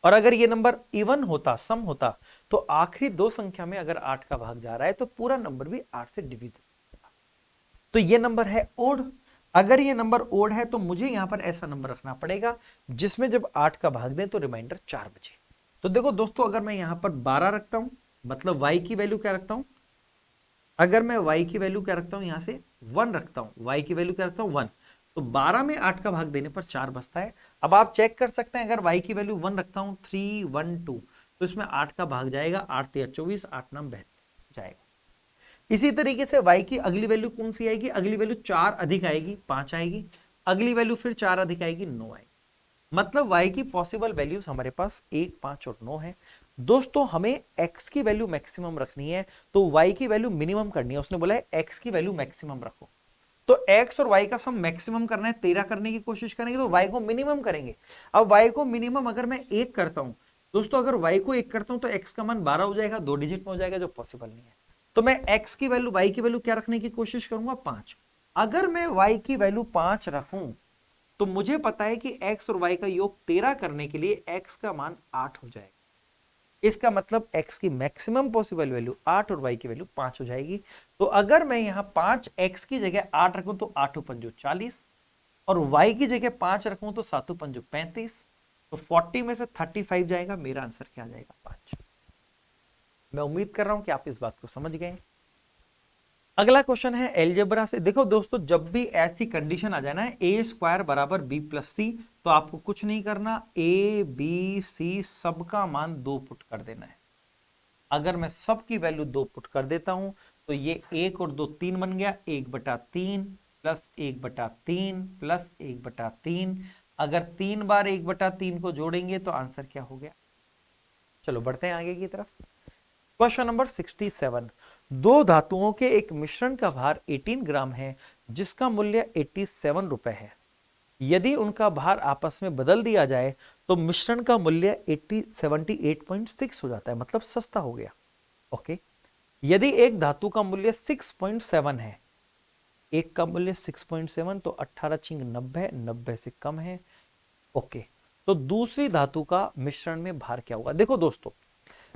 और अगर ये नंबर इवन होता, सम होता, तो आखिरी 2 संख्या में अगर 8 का भाग जा रहा है तो पूरा नंबर भी 8 से डिवाइड होगा। तो ये नंबर है ओड। अगर ये नंबर ओड है तो मुझे यहां पर ऐसा नंबर रखना पड़ेगा जिसमें जब 8 का भाग दें तो रिमाइंडर 4 बचे। तो देखो दोस्तों, अगर मैं यहां पर 12 रखता हूं, मतलब y की वैल्यू क्या रखता हूं, अगर मैं y की वैल्यू क्या रखता हूं, यहां से 1 रखता हूं, y की वैल्यू क्या रखता हूं 1, तो 12 में 8 का भाग देने पर 4 बचता है। अब आप चेक कर सकते हैं, अगर y की वैल्यू 1 रखता हूं 3 1 2, तो इसमें 8 का भाग जाएगा, 8 3 24, 8 9 72 जाएगा। इसी तरीके से y की अगली वैल्यू कौन सी आएगी, अगली वैल्यू 4 अधिक आएगी, 5 आएगी, अगली वैल्यू फिर 4 अधिक आएगी, 9 आएगी। मतलब y की पॉसिबल वैल्यूज हमारे पास 1 5 और 9 है। दोस्तों हमें x की वैल्यू मैक्सिमम रखनी है तो y की वैल्यू मिनिमम करनी है। उसने बोला है x की वैल्यू मैक्सिमम रखो, तो x और y का सम मैक्सिमम करना है, 13 करने की कोशिश करेंगे तो y को मिनिमम करेंगे। अब y को मिनिमम अगर मैं 1 करता हूं दोस्तों, अगर y को 1 करता हूं तो x का मान 12 हो जाएगा, 2 डिजिट में हो जाएगा, जो पॉसिबल नहीं है। तो मैं x की वैल्यू, y की वैल्यू क्या रखने की कोशिश करूंगा, 5। अगर मैं y की वैल्यू 5 रखूं तो मुझे पता है कि x और y का योग 13 करने के लिए x का मान 8 हो जाएगा। इसका मतलब x की मैक्सिमम पॉसिबल वैल्यू 8 और y की वैल्यू 5 हो जाएगी। तो अगर मैं यहां 5 x की जगह 8 रखूं तो 8 पंजो 40, और y की जगह 5 रखूं तो 7 पंजो 35, तो 40 में से 35 जाएगा, मेरा आंसर क्या आ जाएगा, 5। मैं उम्मीद कर रहा हूं कि आप इस बात को समझ गए। अगला क्वेश्चन है एलजेब्रा से। देखो दोस्तों, जब भी ऐसी कंडीशन आ जाए ना ए स्क्वायर बराबर बी प्लस सी, तो आपको कुछ नहीं करना, ए बी सी सबका मान 2 पुट कर देना है। अगर मैं सबकी वैल्यू 2 पुट कर देता हूं तो ये 1 और 2 3 बन गया, 1/3 प्लस 1/3 प्लस 1/3। अगर 3 बार 1/3 को जोड़ेंगे तो आंसर क्या हो गया। चलो बढ़ते हैं आगे की तरफ। Question number 67। दो धातुओं के एक मिश्रण का भार 18 ग्राम है जिसका मूल्य 87 रुपए है। यदि उनका भार आपस में बदल दिया जाए तो मिश्रण का मूल्य 78.6 हो जाता है, मतलब सस्ता हो गया। ओके, यदि एक धातु का मूल्य 6.7 है, एक का मूल्य 6.7, तो 18 छिंग 90, 90 से कम है। ओके, तो दूसरी धातु का मिश्रण में भार क्या होगा। देखो दोस्तों,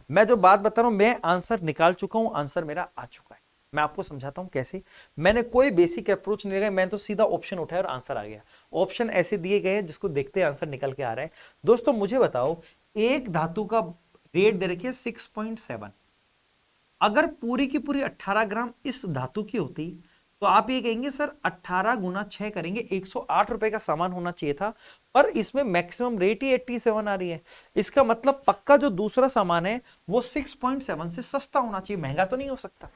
मैं जो बात बता रहा हूं, मैं आंसर निकाल चुका हूं, आंसर मेरा आ चुका है। मैं आपको समझाता हूं कैसे। मैंने कोई बेसिक अप्रोच नहीं लगाया, मैं तो सीधा ऑप्शन उठाया और आंसर आ गया। ऑप्शन ऐसे दिए गए हैं जिसको देखते आंसर निकल के आ रहा है। दोस्तों मुझे बताओ, एक धातु का रेट दे रखिए 6.7, अगर पूरी की पूरी 18 ग्राम इस धातु की होती तो आप ये कहेंगे सर 18 गुना 6 करेंगे, 108 रुपए का सामान होना चाहिए था, पर इसमें मैक्सिमम रेट ही 87 आ रही है। इसका मतलब पक्का जो दूसरा सामान है वो 6.7 से सस्ता होना चाहिए, महंगा तो नहीं हो सकता।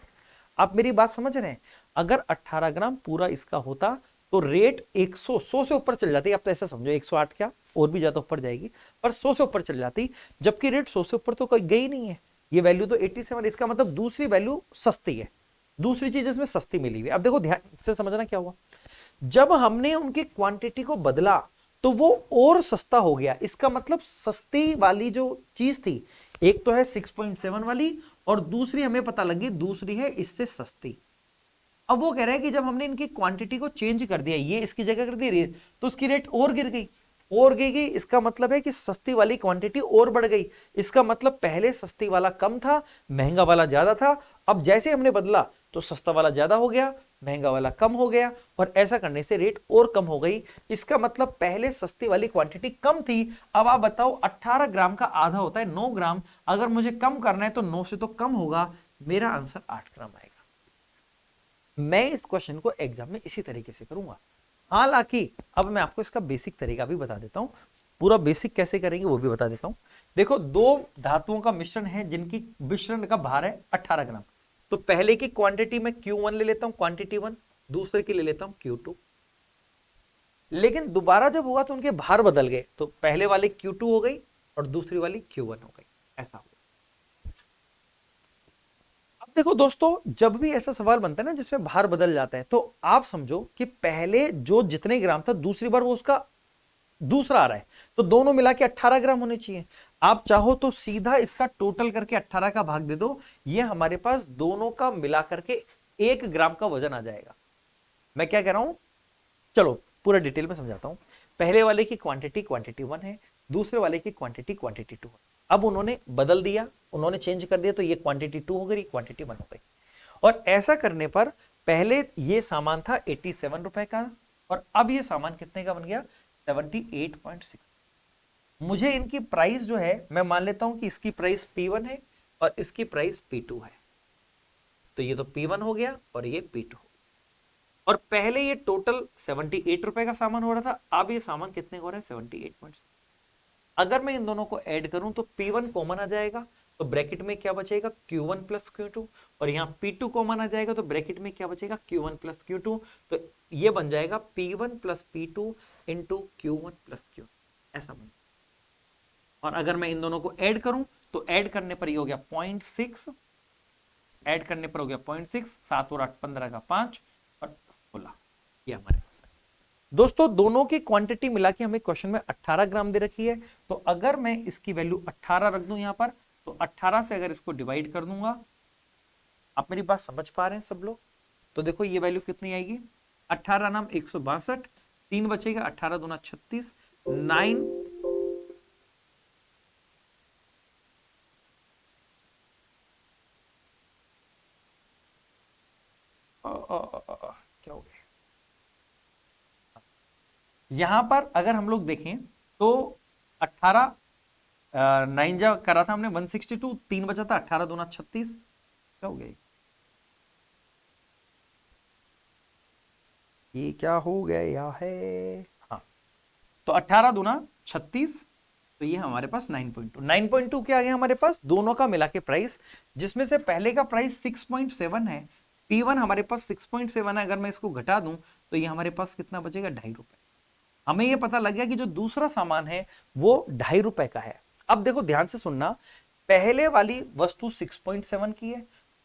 आप मेरी बात समझ रहे हैं। अगर 18 ग्राम पूरा इसका होता तो रेट 100 से ऊपर चल जाती। आप तो ऐसा समझो 108 क्या और भी ज्यादा ऊपर जाएगी, पर 100 से ऊपर चल जाती, जबकि रेट 100 से ऊपर तो कोई गई नहीं है। ये वैल्यू तो 87, इसका मतलब दूसरी वैल्यू सस्ती है, दूसरी चीज इसमें सस्ती मिली हुई। अब देखो ध्यान से समझना क्या हुआ, जब हमने उनकी क्वांटिटी को बदला तो वो और सस्ता हो गया। इसका मतलब सस्ती वाली जो चीज थी, एक तो है 6.7 वाली और दूसरी हमें पता लगी दूसरी है इससे सस्ती। अब वो कह रहा है कि जब हमने इनकी क्वांटिटी को चेंज कर दिया, ये इसकी जगह कर दी तो उसकी रेट और गिर गई, और गई। इसका मतलब है कि सस्ती वाली क्वांटिटी और बढ़ गई। इसका मतलब पहले सस्ती वाला कम था, महंगा वाला ज्यादा था। अब जैसे हमने बदला तो सस्ता वाला ज्यादा हो गया, महंगा वाला कम हो गया, और ऐसा करने से रेट और कम हो गई। इसका मतलब पहले सस्ती वाली क्वांटिटी कम थी। अब आप बताओ 18 ग्राम का आधा होता है 9 ग्राम, अगर मुझे कम करना है तो 9 से तो कम होगा, मेरा आंसर 8 ग्राम आएगा। मैं इस क्वेश्चन को एग्जाम में इसी तरीके से करूंगा। हालांकि अब मैं आपको इसका बेसिक तरीका भी बता देता हूं, पूरा बेसिक कैसे करेंगे वो भी बता देता हूं। देखो दो धातुओं का मिश्रण है जिनकी मिश्रण का भार है 18 ग्राम। तो पहले की क्वांटिटी में Q1 ले लेता हूं, क्वांटिटी 1, दूसरे की ले लेता हूं Q2। लेकिन दोबारा जब हुआ तो उनके भार बदल गए, तो पहले वाली Q2 हो गई और दूसरी वाली Q1 हो गई, ऐसा हो गया। अब देखो दोस्तों, जब भी ऐसा सवाल बनता है ना जिसमें भार बदल जाता है, तो आप समझो कि पहले जो जितने ग्राम था दूसरी बार वो उसका दूसरा आ रहा है, तो दोनों मिला के 18 ग्राम होने चाहिए। आप चाहो तो सीधा इसका टोटल करके 18 का भाग दे दो, ये हमारे पास दोनों का मिला करके 1 ग्राम का वजन आ जाएगा। मैं क्या कह रहा हूं, चलो पूरा डिटेल में समझाता हूं। पहले वाले की क्वांटिटी क्वांटिटी 1 है, दूसरे वाले की क्वांटिटी क्वांटिटी 2 है। अब उन्होंने बदल दिया, उन्होंने चेंज कर दिया, तो ये क्वांटिटी 2 हो गई, क्वांटिटी 1 हो गई। और ऐसा करने पर पहले ये सामान था 87 रुपए का, और अब ये सामान कितने का बन गया, 78.6। मुझे इनकी प्राइस जो है, मैं मान लेता हूं कि इसकी प्राइस P1 है और इसकी प्राइस P2 है। तो ये तो P1 हो गया और ये P2 हो गया। और पहले ये टोटल 78 रुपए का सामान हो रहा था, अब ये सामान कितने का हो रहा है, 78.6। अगर मैं इन दोनों को ऐड करूं तो P1 कॉमन आ जाएगा, तो ब्रैकेट में क्या बचेगा, Q1 प्लस Q2। और यहाँ P2 कॉमन आ जाएगा, तो ब्रैकेट में क्या बचेगा, Q1 प्लस Q2। तो ये बन जाएगा P1 plus P2 into Q1 plus Q, ऐसा बन। और अगर मैं इन दोनों को ऐड करूं तो ऐड करने पर ये हो गया 0.6, ऐड करने पर हो गया 0.6, 7 और 8 15 का 5 और 16, ये हमारे पास है। दोस्तों दोनों की क्वांटिटी मिला के हमें क्वेश्चन में 18 ग्राम दे रखी है, तो अगर मैं इसकी वैल्यू 18 रख दूं यहां पर, तो 18 से अगर इसको डिवाइड कर दूंगा, आप मेरी बात समझ पा रहे हैं सब लोग, तो देखो ये वैल्यू कितनी आएगी, 18 नाम 162, 3 बचेगा, 18 दूना 36, 9 क्या हो गया यहां पर, अगर हम लोग देखें तो 18 9 जा करा था हमने 162, 3 बचा था, 18 दूना 36, क्या हो गया, ये क्या हो गया है, हाँ, तो 18 दूना 36, तो ये हमारे पास 9.2, 9.2 क्या आ गया हमारे पास, दोनों का मिला के प्राइस, जिसमें से पहले का प्राइस 6.7 है, P1 हमारे पास 6.7 है, अगर मैं इसको घटा दूं तो ये हमारे पास कितना बचेगा, 2.5 रुपए। हमें ये पता लग गया कि जो दूसरा सामान है वो 2.5 रुपए का है। अब देखो ध्यान से सुनना, पहले वाली वस्तु 6.7 की है,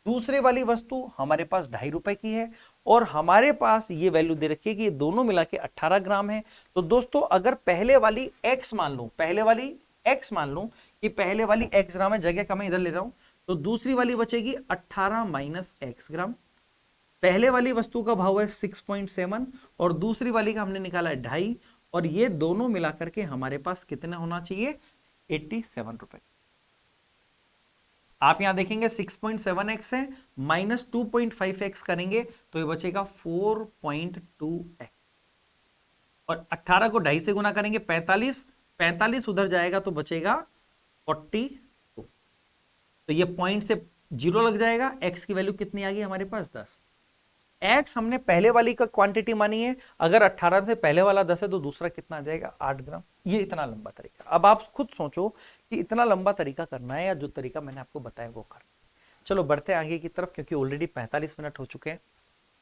दूसरे वाली वस्तु हमारे पास 2.5 रुपए की है, और हमारे पास ये वैल्यू दे रखी है कि ये दोनों मिला के 18 ग्राम है। तो दोस्तों अगर पहले वाली x मान लूं, पहले वाली x मान लूं कि पहले वाली x ग्राम है, जगह का मैं इधर ले रहा हूं, तो दूसरी वाली बचेगी 18 माइनस x ग्राम। पहले वाली वस्तु का भाव है 6.7 और दूसरी वाली का हमने निकाला है 2.5, और ये दोनों मिलाकर के हमारे पास कितना होना चाहिए, 87 रुपए। आप यहां देखेंगे 6.7x है, माइनस 2.5x करेंगे तो ये बचेगा 4.2x, और 18 को 2.5 से गुना करेंगे 45, 45 उधर जाएगा तो बचेगा 42, तो ये पॉइंट से जीरो लग जाएगा। x की वैल्यू कितनी आ गई हमारे पास, 10। x हमने पहले वाली का क्वांटिटी मानी है, अगर 18 से पहले वाला 10 है तो दूसरा कितना आ जाएगा, 8 ग्राम। ये इतना लंबा तरीका, अब आप खुद सोचो कि इतना लंबा तरीका करना है या जो तरीका मैंने आपको बताया वो करना। चलो बढ़ते आगे की तरफ, क्योंकि ऑलरेडी 45 मिनट हो चुके हैं।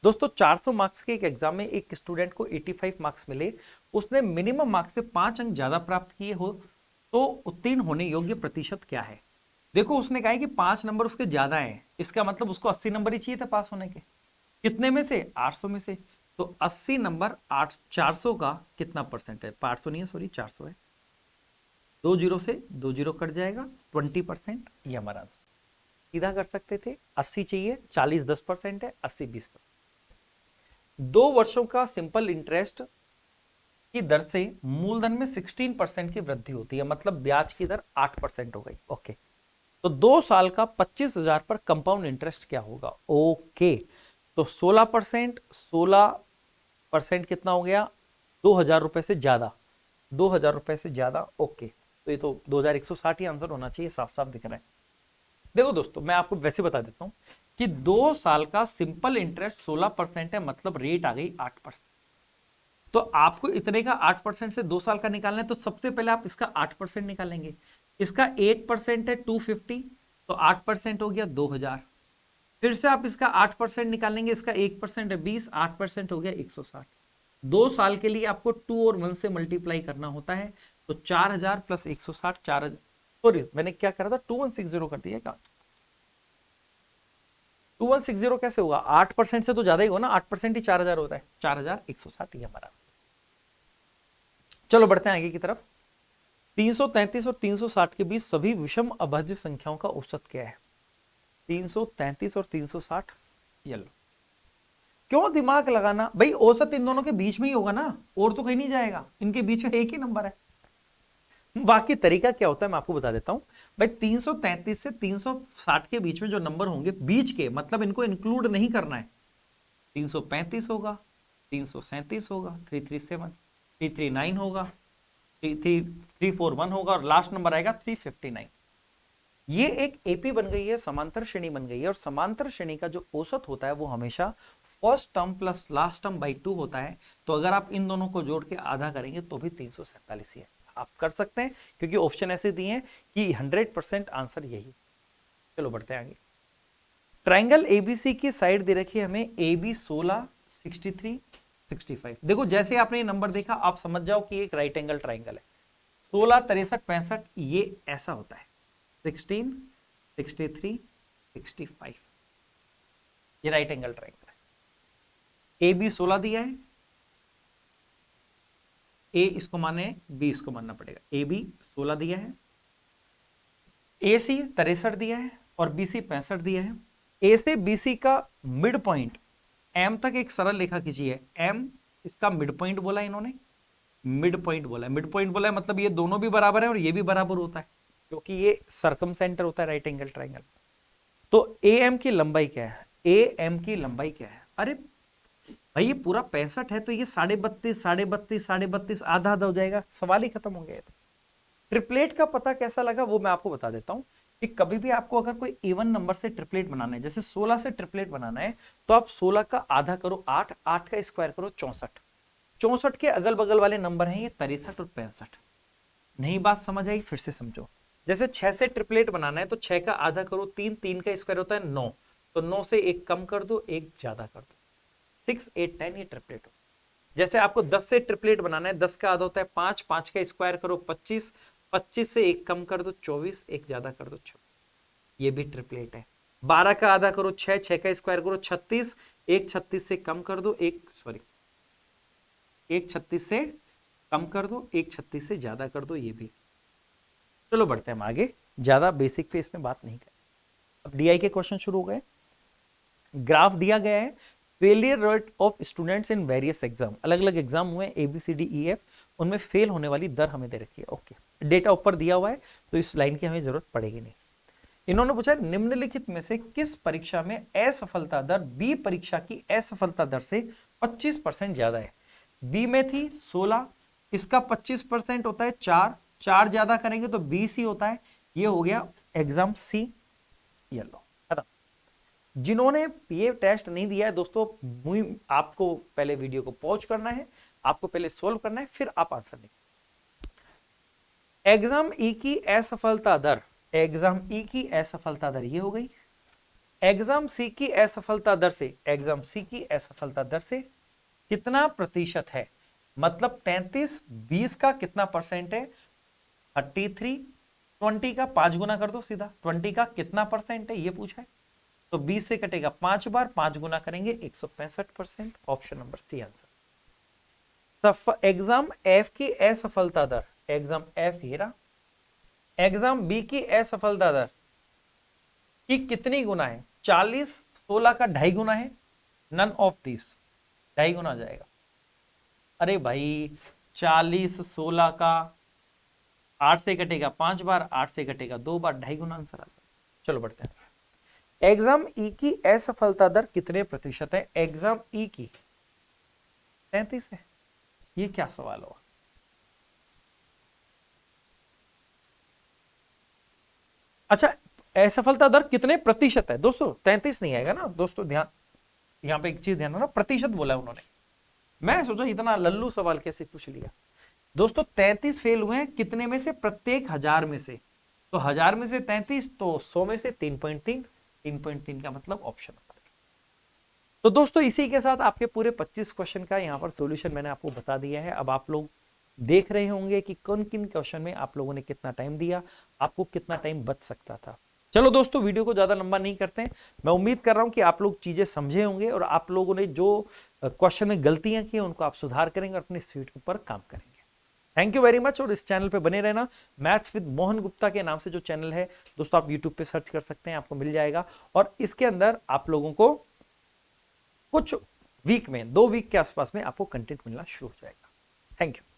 दोस्तों 400 मार्क्स के एक एग्जाम में एक स्टूडेंट को 85 मार्क्स मिले, उसने मिनिमम मार्क्स से 5 अंक ज्यादा प्राप्त किए हो, तो उत्तीर्ण होने योग्य प्रतिशत क्या है। देखो उसने कहा है कि 5 नंबर उसके ज्यादा हैं, इसका मतलब उसको 80 नंबर ही चाहिए था पास होने के, कितने में से, 800 में से। तो 80 नंबर 8 400 का कितना परसेंट है, 500 नहीं है सॉरी 400 है, 2 जीरो से 2 जीरो कट जाएगा, 20%। ये हमारा आंसर सीधा कर सकते थे। 80 चाहिए, 40 10% है, 80 20%। 2 वर्षों का सिंपल इंटरेस्ट की दर से मूलधन में 16% की वृद्धि होती है, मतलब ब्याज की दर 8% हो गई। ओके, तो 2 साल का 25,000 पर कंपाउंड इंटरेस्ट क्या होगा। ओके, तो 16%, 16% कितना हो गया, 2,000 रुपए से ज्यादा, 2,000 रुपए से ज्यादा। ओके, तो ये तो 2,160 ही आंसर होना चाहिए, साफ साफ दिख रहा है। देखो दोस्तों मैं आपको वैसे बता देता हूं कि 2 साल का सिंपल इंटरेस्ट 16% है, मतलब रेट आ गई 8%। तो आपको इतने का 8% से 2 साल का निकालना है, तो सबसे पहले आप इसका 8% निकालेंगे, इसका 1% है 250, तो 8% हो गया 2000। फिर से आप इसका 8% निकालेंगे, इसका 1% है 20, 8% हो गया 160। 2 साल के लिए आपको 2 और 1 से मल्टीप्लाई करना होता है, तो 4000 प्लस 160, 4000, सॉरी मैंने क्या करा था 2160 कर दिया क्या? 2160 कैसे होगा? 8% से तो ज्यादा ही होगा ना, 8% ही 4000 होता है, 4160 ये हमारा। चलो बढ़ते हैं आगे की तरफ। 333 और 360 के बीच सभी विषम अभाज्य संख्याओं का औसत क्या है? 333 और 360, ये लो। क्यों दिमाग लगाना भाई, औसत इन दोनों के बीच में ही होगा ना, और तो कहीं नहीं जाएगा, इनके बीच में एक ही नंबर है। बाकी तरीका क्या होता है मैं आपको बता देता हूं भाई। 333 से 360 के बीच में जो नंबर होंगे बीच के, मतलब इनको इंक्लूड नहीं करना है। 335 होगा, 337 होगा, 337, 339 होगा, 341 होगा, और लास्ट नंबर आएगा 359। ये एक एपी बन गई है, समांतर श्रेणी बन गई है, और समांतर श्रेणी का जो औसत होता है वो हमेशा first term plus last term by 2 होता है। तो अगर आप इन दोनों को जोड़ के आधा करेंगे तो भी 347 ही है। आप कर सकते हैं क्योंकि ऑप्शन ऐसे दिए हैं कि 100% आंसर यही। चलो बढ़ते हैं आगे। ट्राइंगल एबीसी की साइड दे रखी है हमें, ए बी 16, 63, 65। देखो जैसे आपने ये नंबर देखा आप समझ जाओ कि एक राइट एंगल ट्राइंगल है। 16, 63, 65 ये ऐसा होता है। 16, 63, 65 ये राइट एंगल ट्राइंगल है। ए बी 16 दिया है, ए इसको माने बी इसको मानना पड़ेगा। ए बी 16 दिया है, ए सी 63 दिया है, और बी सी 65 दिया है। ए से बी सी का मिड पॉइंट एम तक एक सरल रेखा खींचिए। एम इसका मिड पॉइंट बोला इन्होंने, मिड पॉइंट बोला है, मिड पॉइंट बोला है मतलब ये दोनों भी बराबर है और ये भी बराबर होता है क्योंकि ये सर्कम सेंटर होता है राइट एंगल ट्राइंगल। तो ए एम की लंबाई क्या है? ए एम की लंबाई क्या है? अरे भाई ये पूरा 65 है तो ये 32.5, 32.5, 32.5 आधा आधा हो जाएगा, सवाल ही खत्म हो गया। ट्रिपलेट का पता कैसा लगा वो मैं आपको बता देता हूं कि कभी भी आपको अगर कोई इवन नंबर से ट्रिपलेट बनाना है, जैसे 16 से ट्रिपलेट बनाना है, तो आप 16 का आधा करो 8, 8 का स्क्वायर करो 64, 64 के अगल बगल वाले नंबर हैं ये 63 और 65। नहीं बात समझ आई? फिर से समझो। जैसे 6 से ट्रिपलेट बनाना है तो 6 का आधा करो 3, 3 का स्क्वायर होता है 9, तो 9 से एक कम कर दो, एक ज्यादा कर दो, 6, 8, 10 ये ट्रिपलेट हो। जैसे आपको 10 से ट्रिपलेट बनाना है, 10 का आधा होता है 5, 5 का स्क्वायर करो 25, 25 से एक कम कर दो 24, एक ज्यादा कर दो 26, ये भी ट्रिपलेट है। 12 का आधा करो 6, 6 का स्क्वायर करो 36, एक 36 से कम कर दो, एक 36 से कम कर दो, एक 36 से ज्यादा कर दो, ये भी। चलो बढ़ते हैं हम आगे, ज्यादा बेसिक पे इसमें बात नहीं करें। अब डीआई के क्वेश्चन शुरू हो गए। ग्राफ दिया गया है, failure rate of students in various exam, अलग अलग एग्जाम हुए ABCDEF, उनमें फेल होने वाली दर हमें दे रखी है। ओके, डेटा ऊपर दिया हुआ है तो इस लाइन की हमें जरूरत पड़ेगी नहीं। इन्होंने पूछा निम्नलिखित में से किस परीक्षा में असफलता दर बी परीक्षा की असफलता दर से 25% ज्यादा है? बी में थी 16, इसका 25% होता है 4, 4 ज्यादा करेंगे तो 20 ही होता है, ये हो गया एग्जाम सी। ये लो खत्म। जिन्होंने ये टेस्ट नहीं दिया है दोस्तों, आपको पहले वीडियो को पॉज करना है, आपको पहले सोल्व करना है, फिर आप आंसर लिखें। एग्जाम ई की असफलता दर, एग्जाम ई की असफलता दर ये हो गई। एग्जाम सी की असफलता दर से, एग्जाम सी की असफलता दर से कितना प्रतिशत है? मतलब 33, 20 का कितना परसेंट है? 33, 20 का 5 गुना कर दो सीधा, 20 का कितना परसेंट है ये पूछा है, तो 20 से कटेगा 5 बार, 5 गुना करेंगे 165%। Option number C answer. Exam F की असफलता दर, एग्जाम एफ ये रहा, एग्जाम बी की असफलता दर की कितनी गुना है? 40, 16 का 2.5 गुना है, नन ऑफ दिस 2.5 गुना आ जाएगा। अरे भाई 40, 16 का 8 से कटेगा 5 बार, 8 से कटेगा 2 बार, 2.5 गुना आंसर आ जाएगा। चलो बढ़ते हैं। एग्जाम ई की असफलता दर कितने प्रतिशत है? एग्जाम ई की 33 है। ये क्या सवाल हुआ? अच्छा, असफलता दर कितने प्रतिशत है दोस्तों? 33 नहीं आएगा ना दोस्तों, ध्यान यहां पे एक चीज ध्यान रखना, प्रतिशत बोला है उन्होंने। मैं सोचा इतना लल्लू सवाल कैसे पूछ लिया। दोस्तों 33 फेल हुए हैं कितने में से? प्रत्येक 1000 में से। तो 1000 में से 33, तो 100 में से 3.3, 3.3 का मतलब ऑप्शन नंबर। तो दोस्तों इसी के साथ आपके पूरे 25 क्वेश्चन का यहाँ पर सॉल्यूशन मैंने आपको बता दिया है। अब आप लोग देख रहे होंगे कि कौन किन क्वेश्चन में आप लोगों ने कितना टाइम दिया, आपको कितना टाइम बच सकता था। चलो दोस्तों वीडियो को ज्यादा लंबा नहीं करते हैं। मैं उम्मीद कर रहा हूं कि आप लोग चीजें समझे होंगे और आप लोगों ने जो क्वेश्चन में गलतियां की उनको आप सुधार करेंगे और अपने सीट के ऊपर काम करेंगे। Thank you very much. और इस चैनल पे बने रहना। मैथ्स विद मोहन गुप्ता के नाम से जो चैनल है दोस्तों, आप यूट्यूब पे सर्च कर सकते हैं, आपको मिल जाएगा। और इसके अंदर आप लोगों को कुछ वीक में, 2 वीक के आसपास में आपको कंटेंट मिलना शुरू हो जाएगा। Thank you.